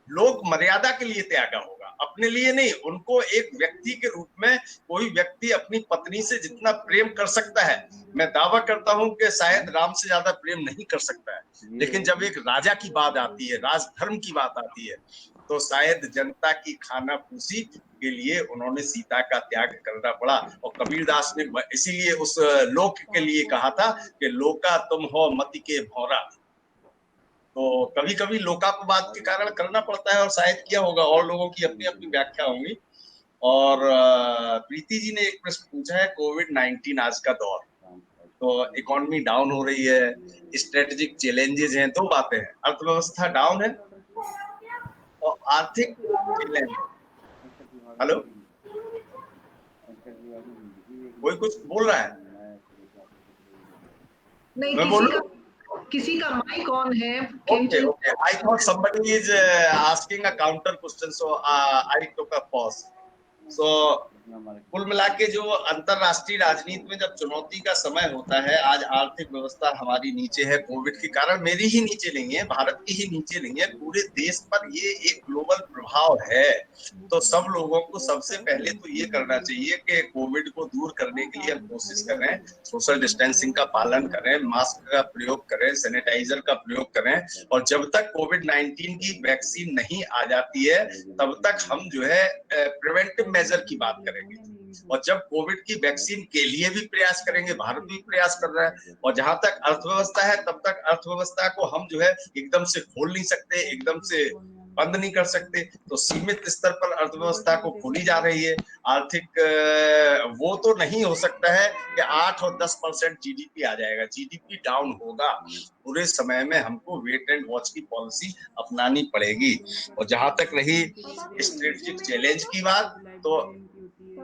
लोग मर्यादा के लिए त्यागा होगा, अपने लिए नहीं। उनको एक व्यक्ति के रूप में कोई व्यक्ति अपनी पत्नी से जितना प्रेम कर सकता है, मैं दावा करता हूं कि शायद राम से ज्यादा प्रेम नहीं कर सकता है। लेकिन जब एक राजा की बात आती है, राजधर्म की बात आती है, तो शायद जनता की खाना पूसी के लिए उन्होंने सीता का त्याग करना पड़ा। और कबीरदास ने इसीलिए उस लोक के लिए कहा था कि लोका तुम हो मति के भौरा। तो कभी कभी लोकापवाद के कारण करना पड़ता है, और शायद किया होगा, और लोगों की अपनी अपनी व्याख्या होंगी। और प्रीति जी ने एक प्रश्न पूछा है, कोविड-19 आज का दौर, तो इकोनॉमी डाउन हो रही है, स्ट्रेटेजिक चैलेंजेस हैं, दो बातें हैं, अर्थव्यवस्था डाउन है और आर्थिक चैलेंज। हेलो, कोई कुछ बोल रहा है? नहीं, मैं बोलूं? किसी का माइक ऑन है। Okay. I thought somebody is asking a counter question, so I took a pause. So कुल मिला के जो अंतरराष्ट्रीय राजनीति में जब चुनौती का समय होता है, आज आर्थिक व्यवस्था हमारी नीचे है कोविड के कारण। मेरी ही नीचे नहीं है, भारत की ही नीचे नहीं है, पूरे देश पर ये एक ग्लोबल प्रभाव है। तो सब लोगों को सबसे पहले तो ये करना चाहिए कि कोविड को दूर करने के लिए हम कोशिश करें, सोशल डिस्टेंसिंग का पालन करें, मास्क का प्रयोग करें, सैनिटाइजर का प्रयोग करें। और जब तक कोविड-19 की वैक्सीन नहीं आ जाती है, तब तक हम जो है प्रिवेंटिव मेजर की बात करें। और जब कोविड की वैक्सीन के लिए भी प्रयास करेंगे, भारत भी प्रयास कर रहा है। और जहां तक अर्थव्यवस्था है, तब तक अर्थव्यवस्था को हम जो है एकदम से खोल नहीं सकते, एकदम से बंद नहीं कर सकते। तो सीमित स्तर पर अर्थव्यवस्था को खोली जा रही है। आर्थिक वो तो नहीं हो सकता है कि 8 और 10% जीडीपी आ जाएगा, जीडीपी डाउन होगा। पूरे समय में हमको वेट एंड वॉच की पॉलिसी अपनानी पड़ेगी। और जहां तक रही स्ट्रेटेजिक चैलेंज की बात, तो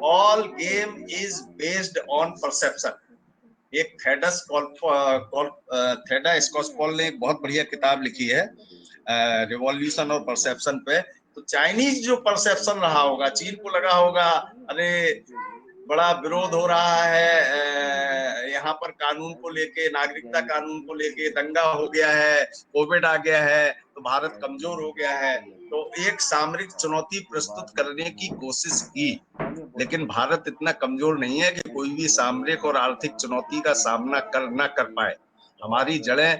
all game is based on perception. एक थेडा स्कॉसपॉल ने एक बहुत बढ़िया किताब लिखी है रिवॉल्यूशन और परसेप्शन पे। तो चाइनीज जो परसेप्शन रहा होगा, चीन को लगा होगा अरे बड़ा विरोध हो रहा है यहाँ पर कानून को लेके, नागरिकता कानून को लेके दंगा हो गया है, कोविड आ गया है, तो भारत कमजोर हो गया है। तो एक सामरिक चुनौती प्रस्तुत करने की कोशिश की, लेकिन भारत इतना कमजोर नहीं है कि कोई भी सामरिक और आर्थिक चुनौती का सामना न कर पाए। हमारी जड़ें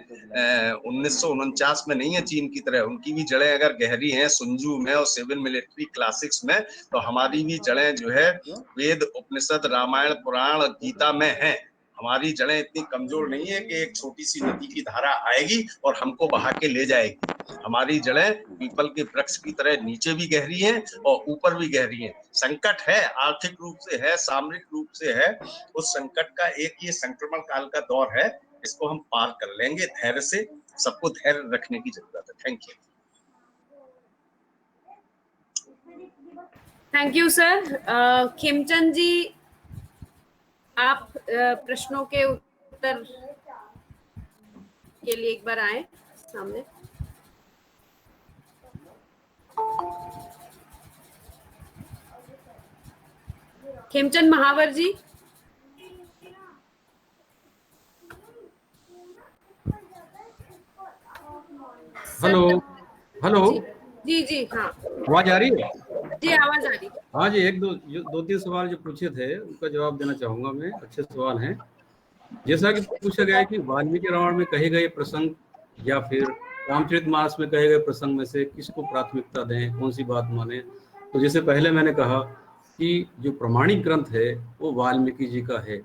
1949 में नहीं है चीन की तरह, उनकी भी जड़ें अगर गहरी हैं सुंजू में और सिविल मिलिट्री क्लासिक्स में, तो हमारी भी जड़ें जो है वेद, उपनिषद, रामायण, पुराण, गीता में हैं। हमारी जड़ें इतनी कमजोर नहीं है कि एक छोटी सी नदी की धारा आएगी और हमको बहा के ले जाएगी। हमारी जड़ें पीपल के वृक्ष की तरह नीचे भी गहरी हैं और ऊपर भी गहरी हैं। संकट है, आर्थिक रूप से है, सामरिक रूप से है। उस संकट का एक ये संक्रमण काल का दौर है, इसको हम पार कर लेंगे धैर्य से। सबको धैर्य रखने की जरूरत है। Thank you. Thank you sir. Khemchand ji, आप प्रश्नों के उत्तर के लिए एक बार आए सामने। खेमचंद महावर जी। हेलो हेलो, जी जी, हाँ आवाज आ रही है? जी, आवाज आ रही है। हाँ जी, दो तीन सवाल जो पूछे थे उनका जवाब देना चाहूंगा मैं। अच्छे सवाल हैं। जैसा कि पूछा गया है कि वाल्मीकि रामायण में कहे गए प्रसंग या फिर रामचरितमानस में कहे गए प्रसंग में से किसको प्राथमिकता दें, कौन सी बात माने। तो जैसे पहले मैंने कहा कि जो प्रमाणिक ग्रंथ है वो वाल्मीकि जी का है,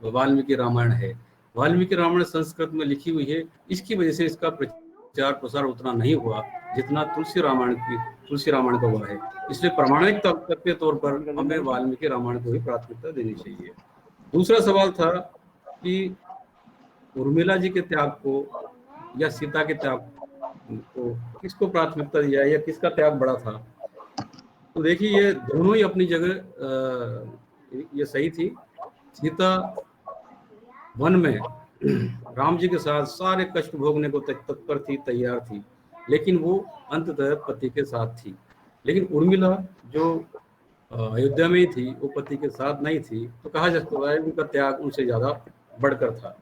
वाल्मीकि रामायण है। वाल्मीकि रामायण संस्कृत में लिखी हुई है, इसकी वजह से इसका प्रचार प्रसार उतना नहीं हुआ जितना तुलसी रामायण का हुआ है। इसलिए प्रमाणिक तत्व के तौर पर हमें वाल्मीकि रामायण को ही प्राथमिकता देनी चाहिए। दूसरा सवाल था कि उर्मिला जी के त्याग को या सीता के त्याग को किसको प्राथमिकता दी जाए या किसका त्याग बड़ा था। तो देखिए ये दोनों ही अपनी जगह ये सही थी। सीता वन में राम जी के साथ सारे कष्ट भोगने को तत्पर थी, तैयार थी, लेकिन वो अंततः पति के साथ थी। लेकिन उर्मिला जो अयोध्या में ही थी वो पति के साथ नहीं थी, तो कहा जा सकता है उनका त्याग उनसे ज्यादा बढ़कर था।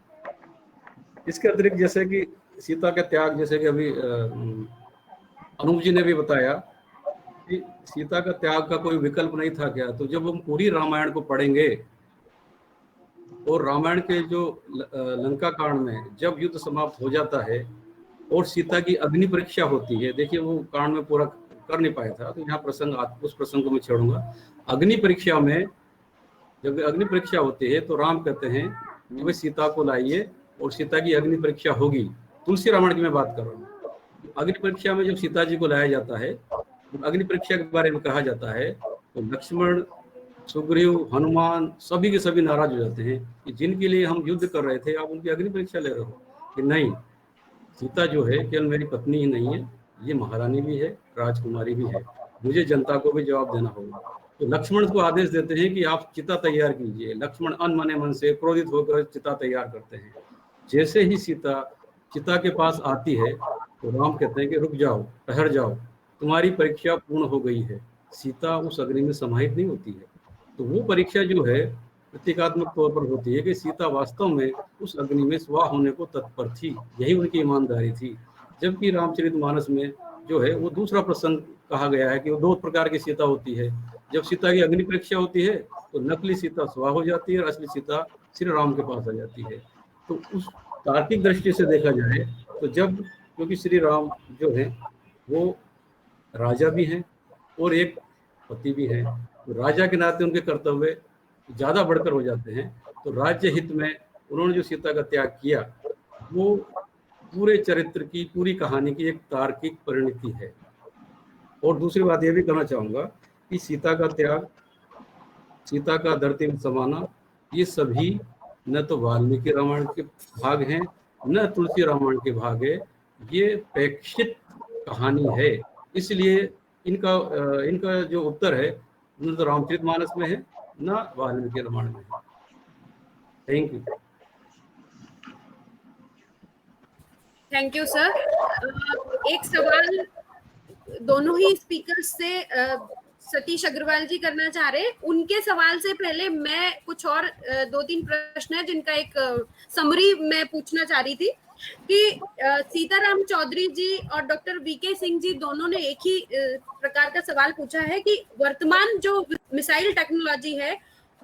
इसके अतिरिक्त जैसे कि सीता का त्याग, जैसे कि अभी अनूप जी ने भी बताया कि सीता का त्याग का कोई विकल्प नहीं था क्या। तो जब हम पूरी रामायण को पढ़ेंगे और रामायण के जो लंका कांड में जब युद्ध समाप्त हो जाता है और सीता की अग्नि परीक्षा होती है, देखिए वो कांड में पूरा कर नहीं पाया था, तो यहाँ उस प्रसंग को मैं छोड़ूंगा। अग्नि परीक्षा में जब अग्नि परीक्षा होती है तो राम कहते हैं कि भाई सीता को लाइए और सीता की अग्नि परीक्षा होगी। तुलसी रामायण की मैं बात कर रहा हूँ। अग्नि परीक्षा में जब सीता जी को लाया जाता है, अग्नि परीक्षा के बारे में कहा जाता है, तो लक्ष्मण, सुग्रीव, हनुमान सभी के सभी नाराज हो जाते हैं कि जिनके लिए हम युद्ध कर रहे थे आप उनकी अग्नि परीक्षा ले रहे हो। कि नहीं, सीता जो है केवल मेरी पत्नी ही नहीं है, ये महारानी भी है, राजकुमारी भी है, मुझे जनता को भी जवाब देना होगा। तो लक्ष्मण को आदेश देते हैं कि आप चिता तैयार कीजिए। लक्ष्मण अनमने मन से क्रोधित होकर चिता तैयार करते हैं। जैसे ही सीता चिता के पास आती है तो राम कहते हैं कि रुक जाओ, ठहर जाओ, तुम्हारी परीक्षा पूर्ण हो गई है। सीता उस अग्नि में समाहित नहीं होती है। तो वो परीक्षा जो है प्रतीकात्मक तौर पर होती है कि सीता वास्तव में उस अग्नि में स्वाह होने को तत्पर थी, यही उनकी ईमानदारी थी। जबकि रामचरितमानस में जो है वो दूसरा प्रसंग कहा गया है कि वो दो प्रकार की सीता होती है। जब सीता की अग्नि परीक्षा होती है तो नकली सीता स्वाह हो जाती है और असली सीता श्री राम के पास आ जाती है। तो उस तार्किक दृष्टि से देखा जाए तो जब, क्योंकि श्री राम जो है वो राजा भी हैं और एक पति भी हैं, तो राजा के नाते उनके कर्तव्य ज्यादा बढ़कर हो जाते हैं। तो राज्य हित में उन्होंने जो सीता का त्याग किया वो पूरे चरित्र की, पूरी कहानी की एक तार्किक परिणति है। और दूसरी बात यह भी कहना चाहूंगा कि सीता का त्याग, सीता का धरती में समाना, ये सभी न तो वाल्मीकि रामायण के भाग हैं न तुलसी रामायण के भाग है, ये प्रेक्षित कहानी है। इसलिए इनका जो उत्तर है न तो रामचरितमानस में है न वाल्मीकि रामायण में है। Thank you. Thank you sir. एक सवाल दोनों ही स्पीकर्स से सतीश अग्रवाल जी करना चाह रहे हैं। उनके सवाल से पहले मैं कुछ और 2-3 प्रश्न है जिनका एक समरी मैं पूछना चाह रही थी कि सीताराम चौधरी जी और डॉक्टर वीके सिंह जी दोनों ने एक ही प्रकार का सवाल पूछा है कि वर्तमान जो मिसाइल टेक्नोलॉजी है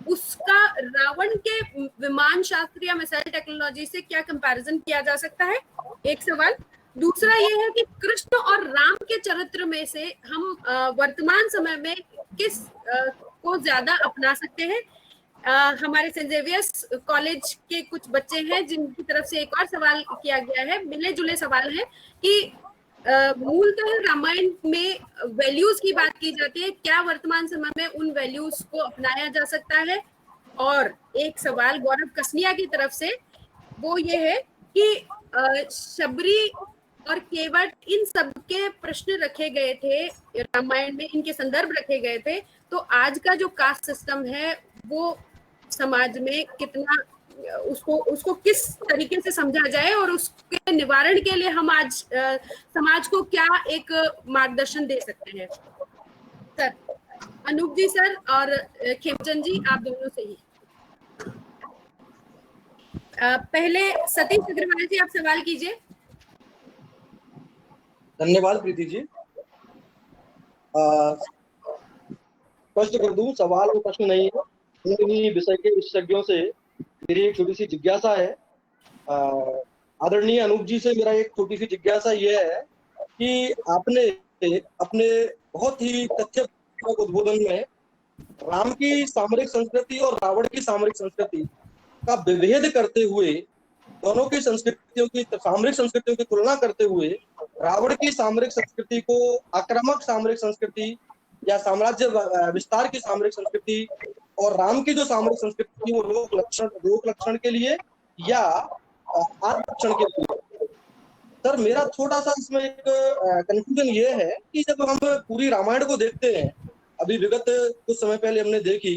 उसका रावण के विमान शास्त्र या मिसाइल टेक्नोलॉजी से क्या कंपैरिजन किया जा सकता है, एक सवाल। दूसरा ये है कि कृष्ण और राम के चरित्र में से हम वर्तमान समय में किस को ज्यादा अपना सकते हैं। हमारे सेंट जेवियर्स कॉलेज के कुछ बच्चे हैं जिनकी तरफ से एक और सवाल किया गया है, मिले जुले सवाल है कि मूलतः रामायण में वैल्यूज की बात की जाती है, क्या वर्तमान समय में उन वैल्यूज को अपनाया जा सकता है। और एक सवाल गौरव कसनिया की तरफ से, वो ये है कि शबरी और केवट इन सब के प्रश्न रखे गए थे रामायण में, इनके संदर्भ रखे गए थे, तो आज का जो कास्ट सिस्टम है वो समाज में कितना उसको किस तरीके से समझा जाए और उसके निवारण के लिए हम आज समाज को क्या एक मार्गदर्शन दे सकते हैं। सर, अनूप जी सर और खेमचंद जी, आप दोनों से ही। पहले सतीश अग्रवाल जी, आप सवाल कीजिए। धन्यवाद प्रीति जी। स्पष्ट कर दूं, सवाल वो प्रश्न नहीं है, हिंदी विषय के विशेषज्ञों से मेरी एक छोटी सी जिज्ञासा है, आदरणीय अनूप जी से मेरा एक छोटी सी जिज्ञासा ये है कि आपने अपने बहुत ही तथ्यपूर्ण उद्बोधन में राम की सामरिक संस्कृति और रावण की सामरिक संस्कृति का विभेद करते हुए, दोनों की संस्कृतियों की सामरिक संस्कृतियों की तुलना करते हुए रावण की सामरिक संस्कृति को आक्रामक सामरिक संस्कृति या साम्राज्य विस्तार की सामरिक संस्कृति और राम की जो सामरिक संस्कृति थी वो लोक लक्षण के लिए या आत्मरक्षण के लिए। सर मेरा थोड़ा सा इसमें एक कंफ्यूजन ये है कि जब हम पूरी रामायण को देखते हैं, अभी विगत कुछ समय पहले हमने देखी,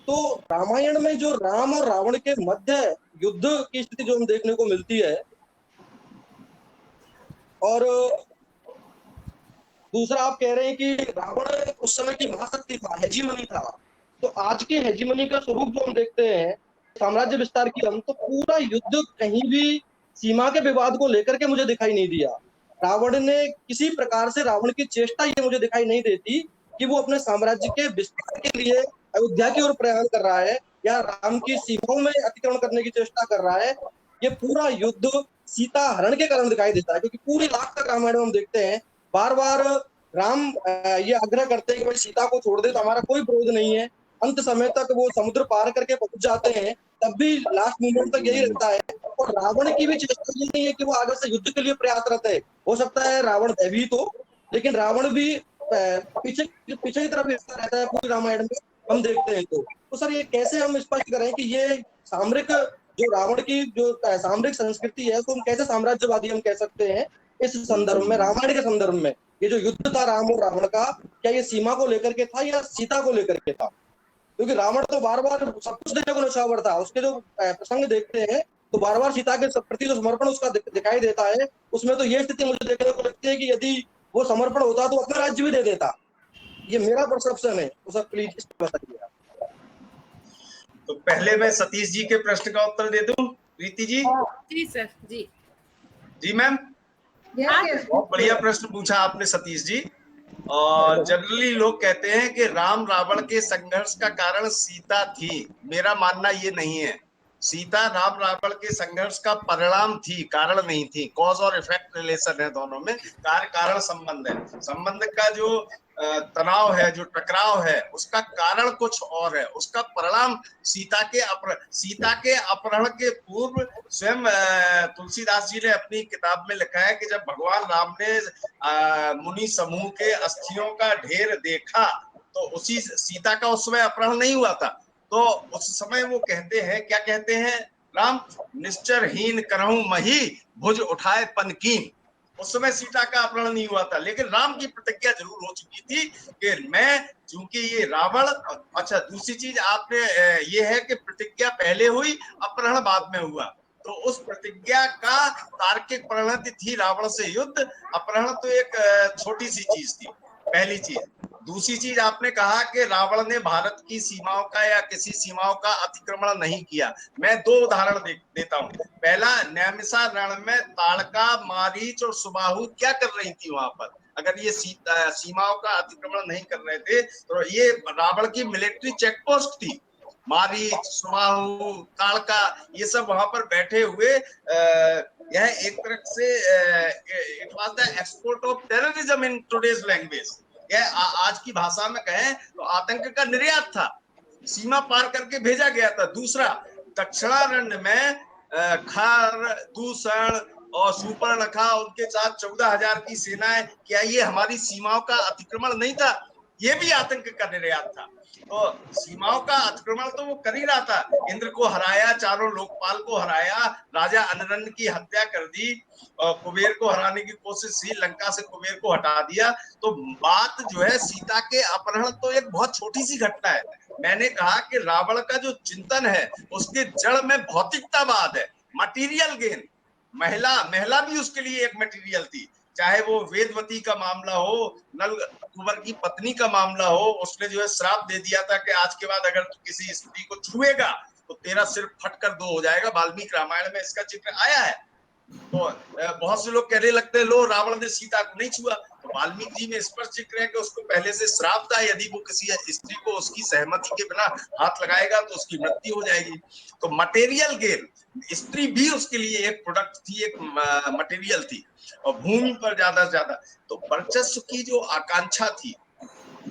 तो रामायण में जो राम और रावण के मध्य युद्ध की स्थिति जो हम देखने को मिलती है, और दूसरा आप कह रहे हैं कि रावण उस समय की महाशक्ति था, हेजीमनी था, तो आज के हेजीमनी का स्वरूप जो हम देखते हैं साम्राज्य विस्तार की, हम तो पूरा युद्ध कहीं भी सीमा के विवाद को लेकर के मुझे दिखाई नहीं दिया। रावण ने किसी प्रकार से, रावण की चेष्टा ये मुझे दिखाई नहीं देती कि वो अपने साम्राज्य के विस्तार के लिए अयोध्या की ओर प्रयाण कर रहा है या राम की सीमाओं में अतिक्रमण करने की चेष्टा कर रहा है। ये पूरा युद्ध सीता हरण के कारण दिखाई देता है, क्योंकि पूरी लास्ट तक रामायण में हम देखते हैं बार बार राम ये आग्रह करते हैं कि भाई सीता को छोड़ दे तो हमारा कोई विरोध नहीं है। अंत समय तक वो समुद्र पार करके पहुंच जाते हैं, तब भी लास्ट मोमेंट तक यही रहता है। और रावण की भी चेष्टा ये नहीं है कि वो आगे से युद्ध के लिए प्रयासरत है। हो सकता है रावण भयभीत हो, लेकिन रावण भी पीछे की तरफ हिस्सा रहता है पूरी रामायण में हम देखते हैं। तो सर ये कैसे हम स्पष्ट करें कि ये सामरिक जो रावण की जो सामरिक संस्कृति है उसको हम कैसे साम्राज्यवादी हम कह सकते हैं इस संदर्भ में, रामायण के संदर्भ में? ये जो युद्ध था राम और रावण का, क्या ये सीमा को लेकर के था या सीता को लेकर के था? क्योंकि रावण तो बार बार सब कुछ देने को नौछावर था, उसके जो प्रसंग देखते हैं तो बार बार सीता के प्रति जो समर्पण उसका दिखाई देता है, उसमें तो ये स्थिति मुझे देखने को लगती है कि यदि वो समर्पण होता तो अपना राज्य भी दे देता। ये मेरा परसेप्शन है, तो सर प्लीज बताइए। तो पहले मैं सतीश जी के प्रश्न का उत्तर दे दूं, प्रीति जी। जी सर। जी जी मैम, बहुत बढ़िया प्रश्न पूछा आपने सतीश जी। और जनरली लोग कहते हैं कि राम रावण के संघर्ष का कारण सीता थी। मेरा मानना ये नहीं है। सीता राम रावण के संघर्ष का परिणाम थी, कारण नहीं थी। कॉज और इफेक्ट रिलेशन है दोनों में, कार्य कारण संबंध है। संबंध का जो तनाव है, जो टकराव है, उसका कारण कुछ और है, उसका परिणाम सीता के अपहरण के पूर्व स्वयं तुलसीदास जी ने अपनी किताब में लिखा है कि जब भगवान राम ने मुनि समूह के अस्थियों का ढेर देखा तो उसी सीता का उस समय अपहरण नहीं हुआ था। तो उस समय वो कहते हैं, क्या कहते हैं, राम निश्चरहीन करहूं मही भुज उठाए पनकीन। उस समय सीता का अपहरण नहीं हुआ था, लेकिन राम की प्रतिज्ञा जरूर हो चुकी थी कि मैं, चूंकि ये रावण। अच्छा, दूसरी चीज आपने ये है कि प्रतिज्ञा पहले हुई, अपहरण बाद में हुआ। तो उस प्रतिज्ञा का तार्किक परिणति थी रावण से युद्ध। अपहरण तो एक छोटी सी चीज थी, पहली चीज। दूसरी चीज आपने कहा कि रावण ने भारत की सीमाओं का या किसी सीमाओं का अतिक्रमण नहीं किया। मैं दो उदाहरण देता हूँ। पहला, नैमिषा रण में ताड़का, मारीच और सुबाहु क्या कर रही थी वहां पर? अगर ये सीमाओं का अतिक्रमण नहीं कर रहे थे तो ये रावण की मिलिट्री चेक पोस्ट थी। मारीच, सुबाहु, ताड़का, ये सब वहां पर बैठे हुए, यह एक तरह से it was the export of terrorism in today's language. आज की भाषा में कहें तो आतंक का निर्यात था, सीमा पार करके भेजा गया था। दूसरा, दक्षिणारण्य में खर, दूषण और सुपर्णखा, उनके साथ 14,000 की सेनाएं, क्या ये हमारी सीमाओं का अतिक्रमण नहीं था? ये भी आतंक का निर्यात था। तो सीमाओं का अतिक्रमण तो वो कर ही रहा था। इंद्र को हराया, चारों लोकपाल को हराया, राजा अनरन की हत्या कर दी, और कुबेर को हराने की कोशिश की, लंका से कुबेर को हटा दिया। तो बात जो है सीता के अपहरण तो एक बहुत छोटी सी घटना है। मैंने कहा कि रावण का जो चिंतन है उसके जड़ में भौतिकतावाद है, मटीरियल गेन। महिला भी उसके लिए एक मटीरियल थी, चाहे वो वेदवती का मामला हो, नल कुंवर की पत्नी का मामला हो। उसने जो है श्राप दे दिया था कि आज के बाद अगर तू किसी स्त्री को छुएगा तो तेरा सिर फटकर दो हो जाएगा। वाल्मीकि रामायण में इसका जिक्र आया है। तो बहुत से लोग कहने लगते हैं लो रावण ने सीता को नहीं छुआ, तो वाल्मीकि जी में स्पष्ट जिक्र है कि उसको पहले से श्राप था, यदि वो किसी स्त्री को उसकी सहमति के बिना हाथ लगाएगा तो उसकी मृत्यु हो जाएगी। तो मटेरियल गेन, स्त्री भी उसके लिए एक प्रोडक्ट थी, एक मटेरियल थी, और भूमि पर ज्यादा से ज्यादा तो वर्चस्व की जो आकांक्षा थी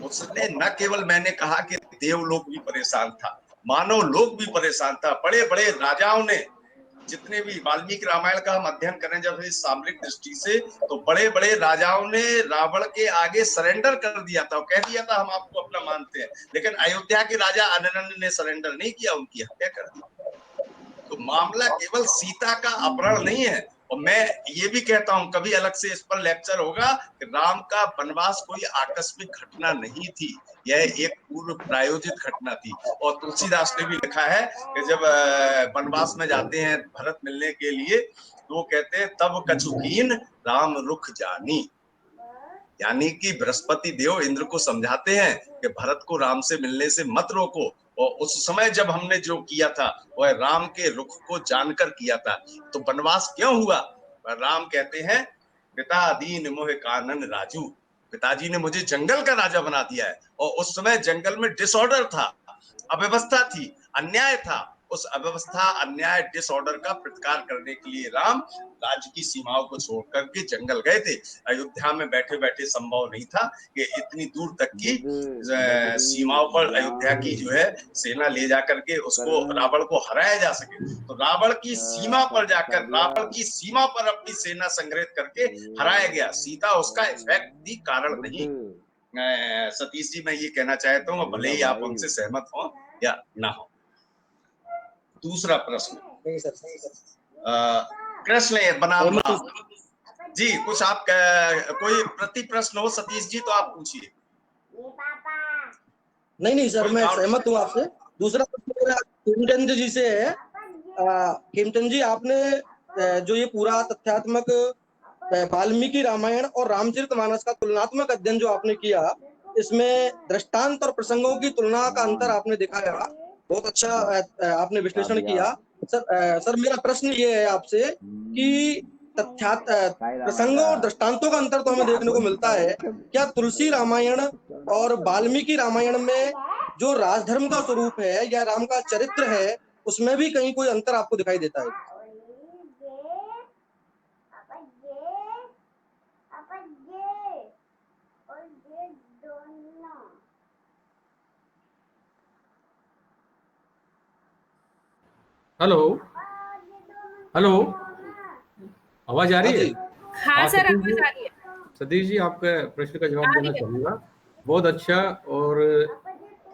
उसने न केवल, मैंने कहा कि देवलोक भी परेशान था, मानव लोक भी परेशान था। बड़े बड़े राजाओं ने, जितने भी वाल्मीकि रामायण का हम अध्ययन करें जब इस सामरिक दृष्टि से, तो बड़े बड़े राजाओं ने रावण के आगे सरेंडर कर दिया था, कह दिया था हम आपको अपना मानते हैं, लेकिन अयोध्या के राजा अनन्य ने सरेंडर नहीं किया, उनकी हत्या कर दी। तो मामला केवल सीता का अपहरण नहीं है। और मैं ये भी कहता हूं, कभी अलग से इस पर लेक्चर होगा, कि राम का वनवास कोई आकस्मिक घटना नहीं थी, यह एक पूर्व प्रायोजित घटना थी। और तुलसीदास ने भी लिखा है कि जब वनवास में जाते हैं भरत मिलने के लिए, तो वो कहते हैं तब कछुकीन राम रुख जानी, यानी कि बृहस्पति देव इंद्र को समझाते हैं कि भरत को राम से मिलने से मत रोको। और उस समय जब हमने जो किया था वह राम के रुख को जानकर किया था। तो वनवास क्यों हुआ? राम कहते हैं पिता दीन मोह कानन राजू, पिताजी ने मुझे जंगल का राजा बना दिया है। और उस समय जंगल में डिसऑर्डर था, अव्यवस्था थी, अन्याय था। उस अव्यवस्था, अन्याय, डिसऑर्डर का प्रतिकार करने के लिए राम राज्य की सीमाओं को छोड़ करके जंगल गए थे। अयोध्या में बैठे बैठे संभव नहीं था कि इतनी दूर तक की सीमाओं पर अयोध्या की जो है सेना ले जाकर के उसको, रावण को हराया जा सके। तो रावण की सीमा पर जाकर, रावण की सीमा पर अपनी सेना संग्रहित करके हराया गया। सीता उसका इफेक्ट थी, कारण नहीं। सतीश जी, मैं ये कहना चाहता हूँ, भले ही आप उनसे सहमत हो या ना हो। दूसरा प्रश्न, कृष्ण बनाम राम जी, कुछ आप कोई प्रति प्रश्न हो सतीश जी तो आप पूछिए। नहीं सर, मैं सहमत हूँ आपसे। दूसरा प्रश्न मेरा खेमचंद जी से है। खेमचंद जी, आपने जो ये पूरा तथ्यात्मक वाल्मीकि रामायण और रामचरितमानस का तुलनात्मक अध्ययन जो आपने किया, इसमें दृष्टांत और प्रसंगों की तुलना का अंतर आपने दिखाया, बहुत अच्छा आपने विश्लेषण किया। सर मेरा प्रश्न ये है आपसे कि प्रसंगों और दृष्टांतों का अंतर तो हमें देखने को मिलता है, क्या तुलसी रामायण और वाल्मीकि रामायण में जो राजधर्म का स्वरूप है या राम का चरित्र है, उसमें भी कहीं कोई अंतर आपको दिखाई देता है? हेलो हेलो, आवाज आ रही है? हाँ सर, आवाज आ रही है। सतीश जी, आपका प्रश्न का जवाब देना चाहूंगा। बहुत अच्छा, और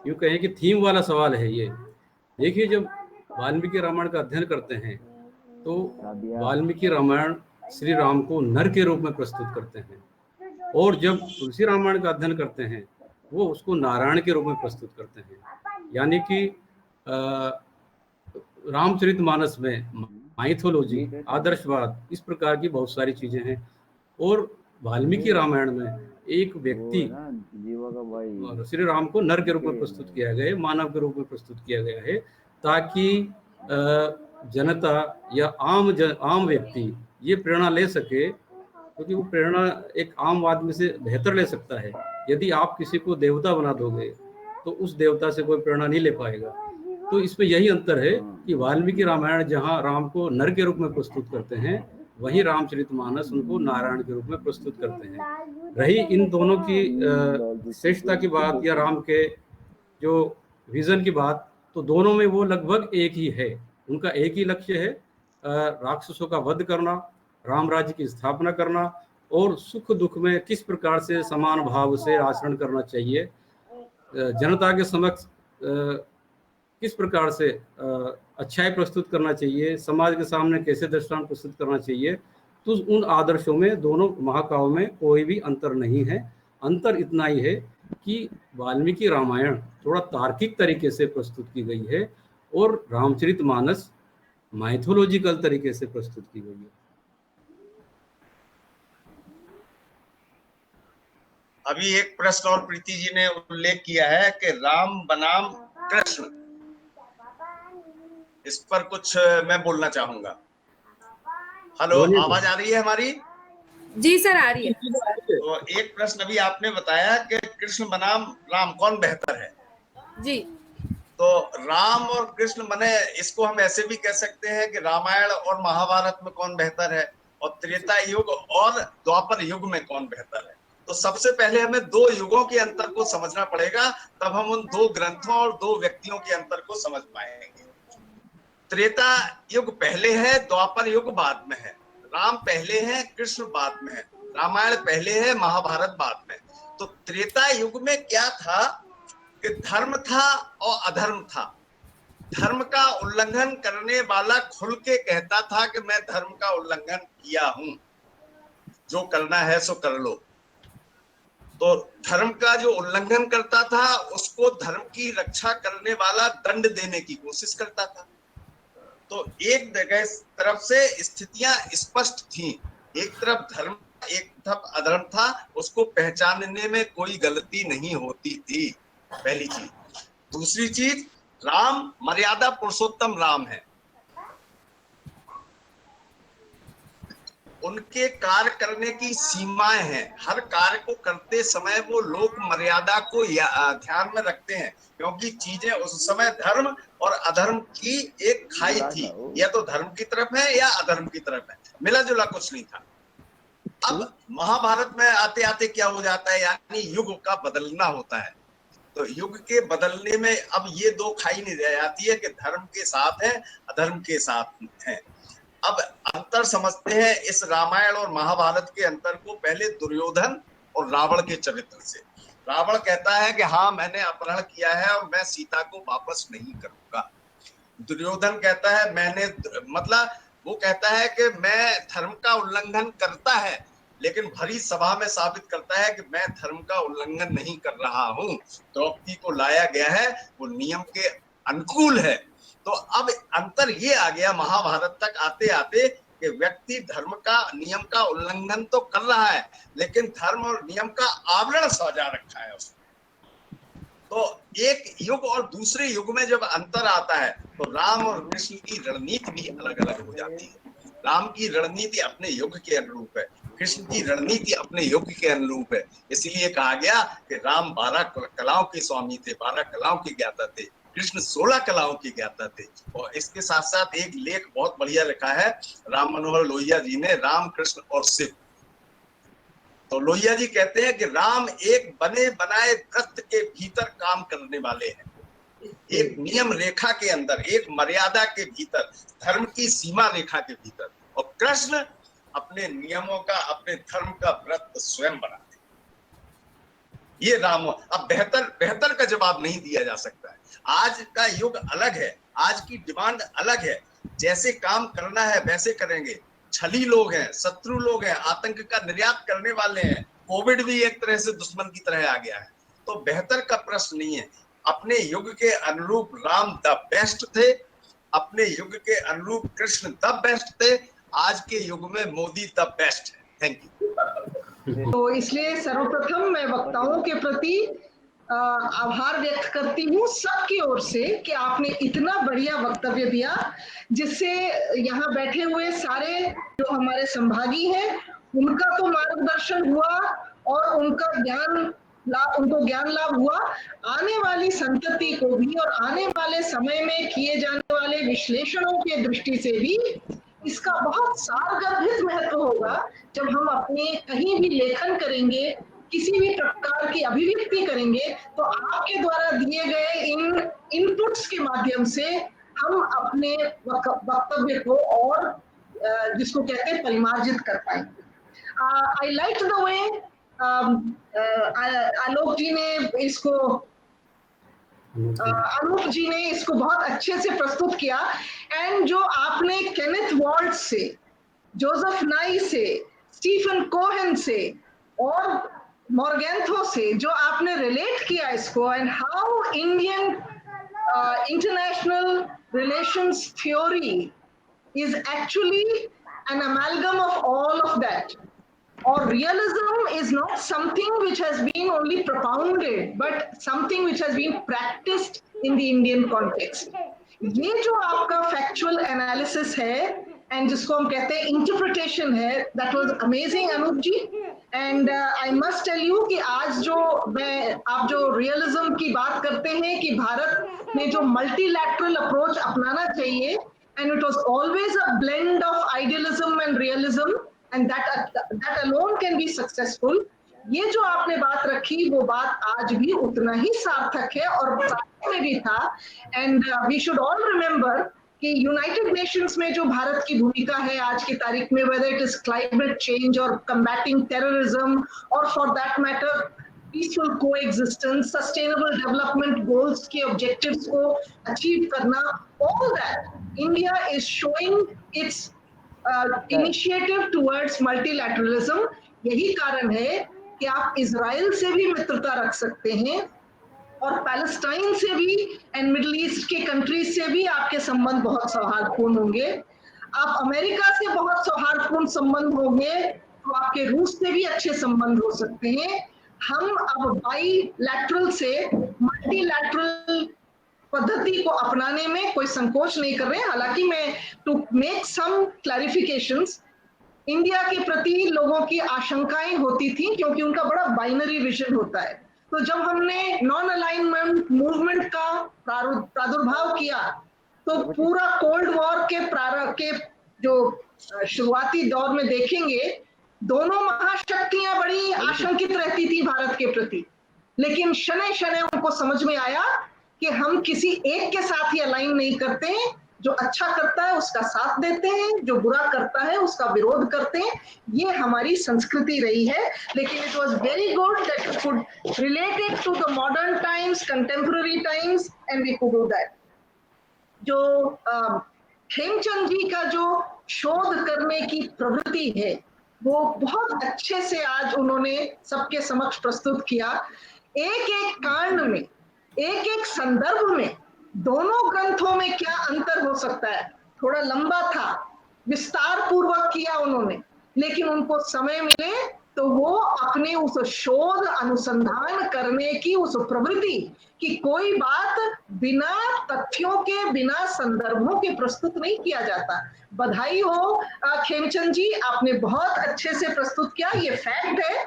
यूं कहें कि थीम वाला सवाल है ये। देखिए, जब वाल्मीकि रामायण का अध्ययन करते हैं तो वाल्मीकि रामायण श्री राम को नर के रूप में प्रस्तुत करते हैं, और जब तुलसी रामायण का अध्ययन करते हैं वो उसको नारायण के रूप में प्रस्तुत करते हैं। यानी कि रामचरितमानस में माइथोलॉजी, आदर्शवाद, इस प्रकार की बहुत सारी चीजें हैं। और वाल्मीकि रामायण में एक व्यक्ति और श्री राम को नर के रूप में प्रस्तुत किया गया है, मानव के रूप में प्रस्तुत किया गया है, ताकि जनता या आम व्यक्ति ये प्रेरणा ले सके, क्योंकि वो प्रेरणा एक आम आदमी से बेहतर ले सकता है। यदि आप किसी को देवता बना दोगे तो उस देवता से कोई प्रेरणा नहीं ले पाएगा। तो इसमें यही अंतर है कि वाल्मीकि रामायण जहाँ राम को नर के रूप में प्रस्तुत करते हैं, वहीं रामचरितमानस उनको नारायण के रूप में प्रस्तुत करते हैं। रही इन दोनों की श्रेष्ठता की बात या राम के जो विजन की बात, तो दोनों में वो लगभग एक ही है। उनका एक ही लक्ष्य है, राक्षसों का वध करना, राम राज्य की स्थापना करना, और सुख दुख में किस प्रकार से समान भाव से आचरण करना चाहिए, जनता के समक्ष किस प्रकार से अच्छाई प्रस्तुत करना चाहिए, समाज के सामने कैसे दृष्टांत प्रस्तुत करना चाहिए। तो उन आदर्शों में दोनों महाकाव्यों में कोई भी अंतर नहीं है। अंतर इतना ही है कि वाल्मीकि रामायण थोड़ा तार्किक तरीके से प्रस्तुत की गई है और रामचरितमानस माइथोलॉजिकल तरीके से प्रस्तुत की गई है। अभी एक प्रश्न और प्रीति जी ने उल्लेख किया है कि राम बनाम कृष्ण, इस पर कुछ मैं बोलना चाहूंगा। हेलो, बोलिए। आवाज आ रही है हमारी? जी सर, आ रही है। तो एक प्रश्न अभी आपने बताया कि कृष्ण बनाम राम कौन बेहतर है। जी तो राम और कृष्ण बने, इसको हम ऐसे भी कह सकते हैं कि रामायण और महाभारत में कौन बेहतर है, और त्रेता युग और द्वापर युग में कौन बेहतर है। तो सबसे पहले हमें दो युगों के अंतर को समझना पड़ेगा, तब हम उन दो ग्रंथों और दो व्यक्तियों के अंतर को समझ पाएंगे। त्रेता युग पहले है, द्वापर युग बाद में है। राम पहले है, कृष्ण बाद में है। रामायण पहले है, महाभारत बाद में। तो त्रेता युग में क्या था कि धर्म था और अधर्म था। धर्म का उल्लंघन करने वाला खुल के कहता था कि मैं धर्म का उल्लंघन किया हूं, जो करना है सो कर लो। तो धर्म का जो उल्लंघन करता था उसको धर्म की रक्षा करने वाला दंड देने की कोशिश करता था। तो एक जगह तरफ से स्थितियां स्पष्ट थी, एक तरफ धर्म, एक तरफ अधर्म था, उसको पहचानने में कोई गलती नहीं होती थी, पहली चीज। दूसरी चीज, राम मर्यादा पुरुषोत्तम राम है। उनके कार्य करने की सीमाएं हैं। हर कार्य को करते समय वो लोक मर्यादा को ध्यान में रखते हैं, क्योंकि चीजें उस समय धर्म और अधर्म की एक खाई थी, या तो धर्म की तरफ है या अधर्म की तरफ है, मिला जुला कुछ नहीं था। अब महाभारत में आते आते क्या हो जाता है, यानी युग का बदलना होता है। तो युग के बदलने में अब ये दो खाई नहीं रह जाती है कि धर्म के साथ है, अधर्म के साथ है। अब अंतर समझते हैं इस रामायण और महाभारत के अंतर को पहले दुर्योधन और रावण के चरित्र से। रावण कहता है कि हाँ, मैंने अपहरण किया है और मैं सीता को वापस नहीं करूंगा। दुर्योधन कहता है मतलब वो कहता है कि मैं धर्म का उल्लंघन करता है, लेकिन भरी सभा में साबित करता है कि मैं धर्म का उल्लंघन नहीं कर रहा हूं। द्रौपदी को लाया गया है, वो नियम के अनुकूल है। तो अब अंतर ये आ गया महाभारत तक आते आते कि व्यक्ति धर्म का, नियम का उल्लंघन तो कर रहा है, लेकिन धर्म और नियम का आवरण सजा रखा है उसने। तो एक युग और दूसरे युग में जब अंतर आता है तो राम और कृष्ण की रणनीति भी अलग अलग हो जाती है। राम की रणनीति अपने युग के अनुरूप है, कृष्ण की रणनीति अपने युग के अनुरूप है। इसलिए कहा गया कि राम 12 कलाओं के स्वामी थे, 12 कलाओं के ज्ञाता थे, कृष्ण 16 कलाओं के ज्ञाता थे। और इसके साथ साथ एक लेख बहुत बढ़िया लिखा है राम मनोहर लोहिया जी ने, राम कृष्ण और शिव। तो लोहिया जी कहते हैं कि राम एक बने बनाए वृत्त के भीतर काम करने वाले हैं, एक नियम रेखा के अंदर, एक मर्यादा के भीतर, धर्म की सीमा रेखा के भीतर। और कृष्ण अपने नियमों का, अपने धर्म का वृत्त स्वयं बनाते। ये राम। अब बेहतर का जवाब नहीं दिया जा सकता है। आज का युग अलग है, आज की डिमांड अलग है। जैसे काम करना है वैसे करेंगे। छली लोग हैं, शत्रु लोग हैं, आतंक का निर्यात करने वाले हैं। कोविड भी एक तरह से दुश्मन की तरह आ गया है। तो बेहतर का प्रश्न नहीं है। अपने युग के अनुरूप राम द बेस्ट थे, अपने युग के अनुरूप कृष्ण द बेस्ट थे। आज के युग में मोदी द बेस्ट है। Thank you. तो इसलिए सर्वप्रथम मैं वक्ताओं के प्रति आभार व्यक्त करती हूँ सबकी ओर से कि आपने इतना बढ़िया वक्तव्य दिया, जिससे यहाँ बैठे हुए सारे जो हमारे संभागी हैं उनका तो मार्गदर्शन हुआ और उनको ज्ञान लाभ हुआ। आने वाली संतति को भी और आने वाले समय में किए जाने वाले विश्लेषणों के दृष्टि से भी इसका बहुत सारगर्भित महत्व होगा। जब हम अपने कहीं भी लेखन करेंगे, किसी भी प्रकार की अभिव्यक्ति करेंगे, तो आपके द्वारा दिए गए इन इनपुट्स के माध्यम से हम अपने वक्तव्य को और जिसको कहते हैं परिमार्जित कर पाएंगे। आई लाइक द वे आलोक जी ने इसको अनूप जी ने इसको बहुत अच्छे से प्रस्तुत किया। एंड जो आपने केनेथ वॉल्ट से, जोसेफ नाई से, स्टीफन कोहेन से और मॉर्गेंथो से जो आपने रिलेट किया इसको, and how Indian international relations theory is actually an amalgam of all of that. Or realism is not something which has been only propounded, but something which has been practiced in the Indian context. ये जो आपका factual analysis है, and जिसको हम कहते हैं interpretation है, that was amazing Anoop ji. And I must tell you कि आज जो आप जो रियलिज्म की बात करते हैं कि भारत ने जो मल्टीलैटरल अप्रोच अपनाना चाहिए, and it was always a blend of idealism and realism, and that alone can be successful. ये जो आपने बात रखी वो बात आज भी उतना ही सार्थक है और में भी था। And we should all remember कि यूनाइटेड नेशंस में जो भारत की भूमिका है आज की तारीख में, whether it is climate change और कम्बैटिंग टेररिज्म और for that matter peaceful coexistence, sustainable development goals के ऑब्जेक्टिव्स को अचीव करना, all that India is showing its initiative towards multilateralism। यही कारण है कि आप इजराइल से भी मित्रता रख सकते हैं और पैलेस्टाइन से भी एंड मिडिल ईस्ट के कंट्रीज से भी आपके संबंध बहुत सौहार्दपूर्ण होंगे। आप अमेरिका से बहुत सौहार्दपूर्ण संबंध होंगे तो आपके रूस से भी अच्छे संबंध हो सकते हैं। हम अब बाईलैटरल से मल्टीलैटरल पद्धति को अपनाने में कोई संकोच नहीं कर रहे हैं। हालांकि मैं to make some clarifications, India के प्रति लोगों की आशंकाएं होती थी क्योंकि उनका बड़ा बाइनरी विजन होता है। तो जब हमने नॉन अलाइनमेंट मूवमेंट का प्रादुर्भाव किया तो पूरा कोल्ड वॉर के जो शुरुआती दौर में देखेंगे, दोनों महाशक्तियां बड़ी आशंकित रहती थी भारत के प्रति, लेकिन शनै शनै उनको समझ में आया कि हम किसी एक के साथ ही अलाइन नहीं करते हैं। जो अच्छा करता है उसका साथ देते हैं, जो बुरा करता है उसका विरोध करते हैं। ये हमारी संस्कृति रही है। लेकिन it was very good that we could relate it to the modern times, contemporary times, and we could do that. जो खेमचंद जी का जो शोध करने की प्रवृत्ति है वो बहुत अच्छे से आज उन्होंने सबके समक्ष प्रस्तुत किया। एक एक कांड में, एक एक संदर्भ में दोनों ग्रंथों में क्या अंतर हो सकता है। थोड़ा लंबा था, विस्तार पूर्वक किया उन्होंने, लेकिन उनको समय मिले तो वो अपने उस शोध अनुसंधान करने की उस प्रवृत्ति कि कोई बात बिना तथ्यों के, बिना संदर्भों के प्रस्तुत नहीं किया जाता। बधाई हो खेमचंद जी, आपने बहुत अच्छे से प्रस्तुत किया। ये फैक्ट है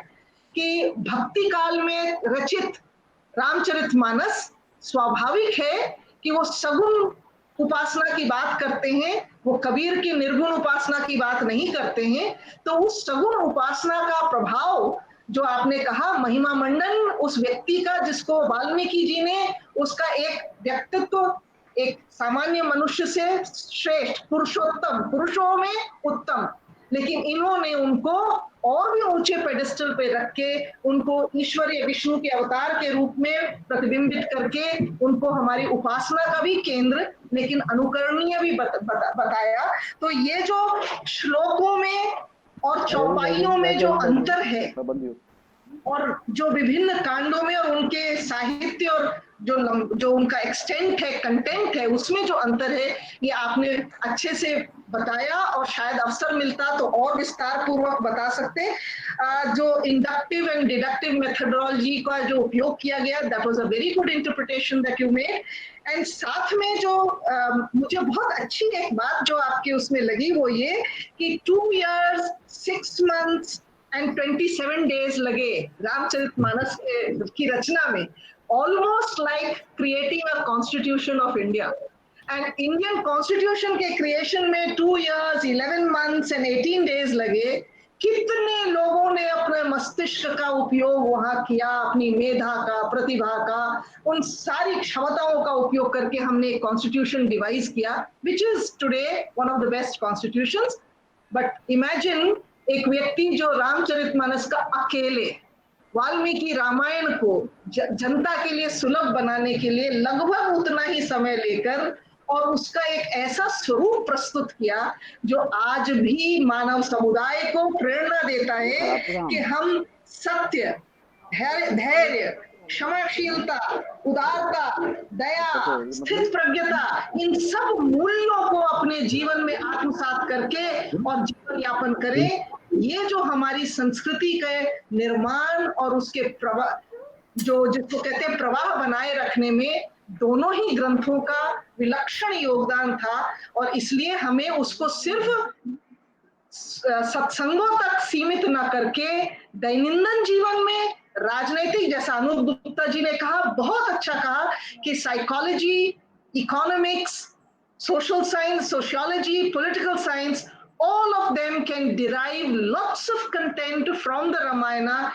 कि भक्ति काल में रचित रामचरितमानस स्वाभाविक है कि वो सगुण उपासना की बात करते हैं, वो कबीर की निर्गुण उपासना की बात नहीं करते हैं। तो उस सगुण उपासना का प्रभाव जो आपने कहा, महिमा मंडन उस व्यक्ति का जिसको वाल्मीकि जी ने उसका एक व्यक्तित्व एक सामान्य मनुष्य से श्रेष्ठ, पुरुषोत्तम, पुरुषों में उत्तम, लेकिन इन्होंने उनको और भी ऊंचे पेडिस्टल पे रख के उनको ईश्वरीय विष्णु के अवतार के रूप में प्रतिबिंबित करके उनको हमारी उपासना का भी केंद्र लेकिन अनुकरणीय भी बताया। तो ये जो श्लोकों में और चौपाइयों में जो अंतर है और जो विभिन्न कांडों में और उनके साहित्य और जो उनका एक्सटेंट है, कंटेंट है, उसमें जो अंतर है, ये आपने अच्छे से बताया और शायद अवसर मिलता तो और विस्तार पूर्वक बता सकते। जो इंडक्टिव एंड डिडक्टिव मेथोडोलॉजी का जो उपयोग किया गया, that was a very good interpretation that you made. And साथ में जो मुझे बहुत अच्छी एक बात जो आपके उसमें लगी वो ये कि 2 years 6 months and 27 days लगे रामचरितमानस की रचना में, almost like creating a constitution of India. And Indian constitution के creation में 2 years 11 months and 18 days लगे। कितने लोगों ने अपने मस्तिष्क का उपयोग वहां किया, अपनी मेधा का, प्रतिभा का, उन सारी क्षमताओं का उपयोग करके हमने एक कॉन्स्टिट्यूशन डिवाइस किया, which is today one of the best constitutions. But imagine एक व्यक्ति जो रामचरितमानस का अकेले वाल्मीकि रामायण को जनता के लिए सुलभ बनाने के लिए लगभग उतना ही समय लेकर और उसका एक ऐसा स्वरूप प्रस्तुत किया जो आज भी मानव समुदाय को प्रेरणा देता है कि हम सत्य, धैर्य, क्षमाशीलता, उदारता, दया, स्थित प्रज्ञता, इन सब मूल्यों को अपने जीवन में आत्मसात करके और जीवन यापन करें। ये जो हमारी संस्कृति के निर्माण और उसके प्रवाह, जो जिसको कहते हैं प्रवाह बनाए रखने में दोनों ही ग्रंथों का विलक्षण योगदान था और इसलिए हमें उसको सिर्फ सत्संगों तक सीमित न करके दैनंदिन जीवन में राजनीतिक, जैसा अनूप गुप्ता जी ने कहा, बहुत अच्छा कहा कि psychology, economics, social science, sociology, political science, all of them can derive lots of content from the Ramayana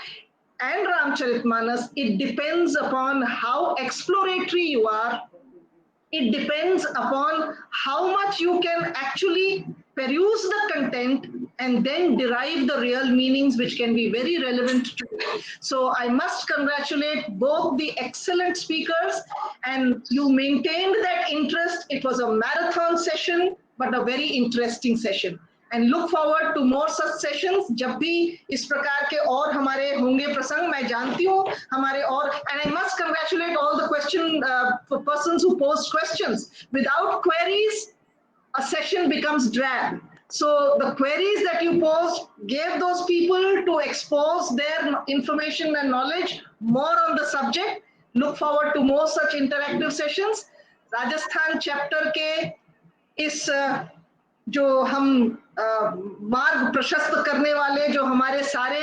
and Ramcharitmanas. It depends upon how exploratory you are. It depends upon how much you can actually peruse the content and then derive the real meanings which can be very relevant to you. So I must congratulate both the excellent speakers, and you maintained that interest. It was a marathon session, but a very interesting session. And look forward to more such sessions. जब भी इस प्रकार के और हमारे होंगे प्रसंग, मैं जानती हूँ हमारे और, and I must congratulate all the for persons who posed questions. Without queries, a session becomes drab. So the queries that you posed gave those people to expose their information and knowledge more on the subject. Look forward to more such interactive sessions. Rajasthan chapter के इस जो हम मार्ग प्रशस्त करने वाले जो हमारे सारे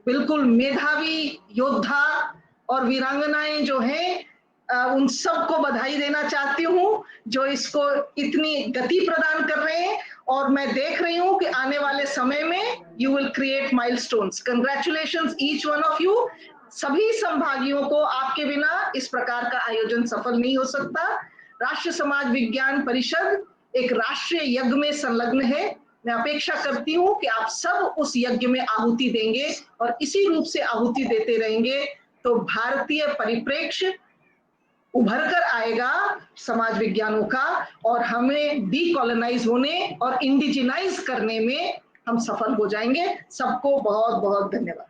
बिल्कुल मेधावी योद्धा और वीरांगनाएं जो हैं, उन सबको बधाई देना चाहती हूँ जो इसको इतनी गति प्रदान कर रहे हैं, और मैं देख रही हूँ कि आने वाले समय में you will create milestones. Congratulations each one of you. सभी संभागियों को, आपके बिना इस प्रकार का आयोजन सफल नहीं हो सकता. राष्ट्र समाज विज्ञान परिषद एक राष्ट्रीय यज्ञ में संलग्न है. मैं अपेक्षा करती हूँ कि आप सब उस यज्ञ में आहुति देंगे और इसी रूप से आहुति देते रहेंगे तो भारतीय परिप्रेक्ष्य उभर कर आएगा समाज विज्ञानों का, और हमें डीकॉलोनाइज होने और इंडिजिनाइज करने में हम सफल हो जाएंगे. सबको बहुत बहुत धन्यवाद.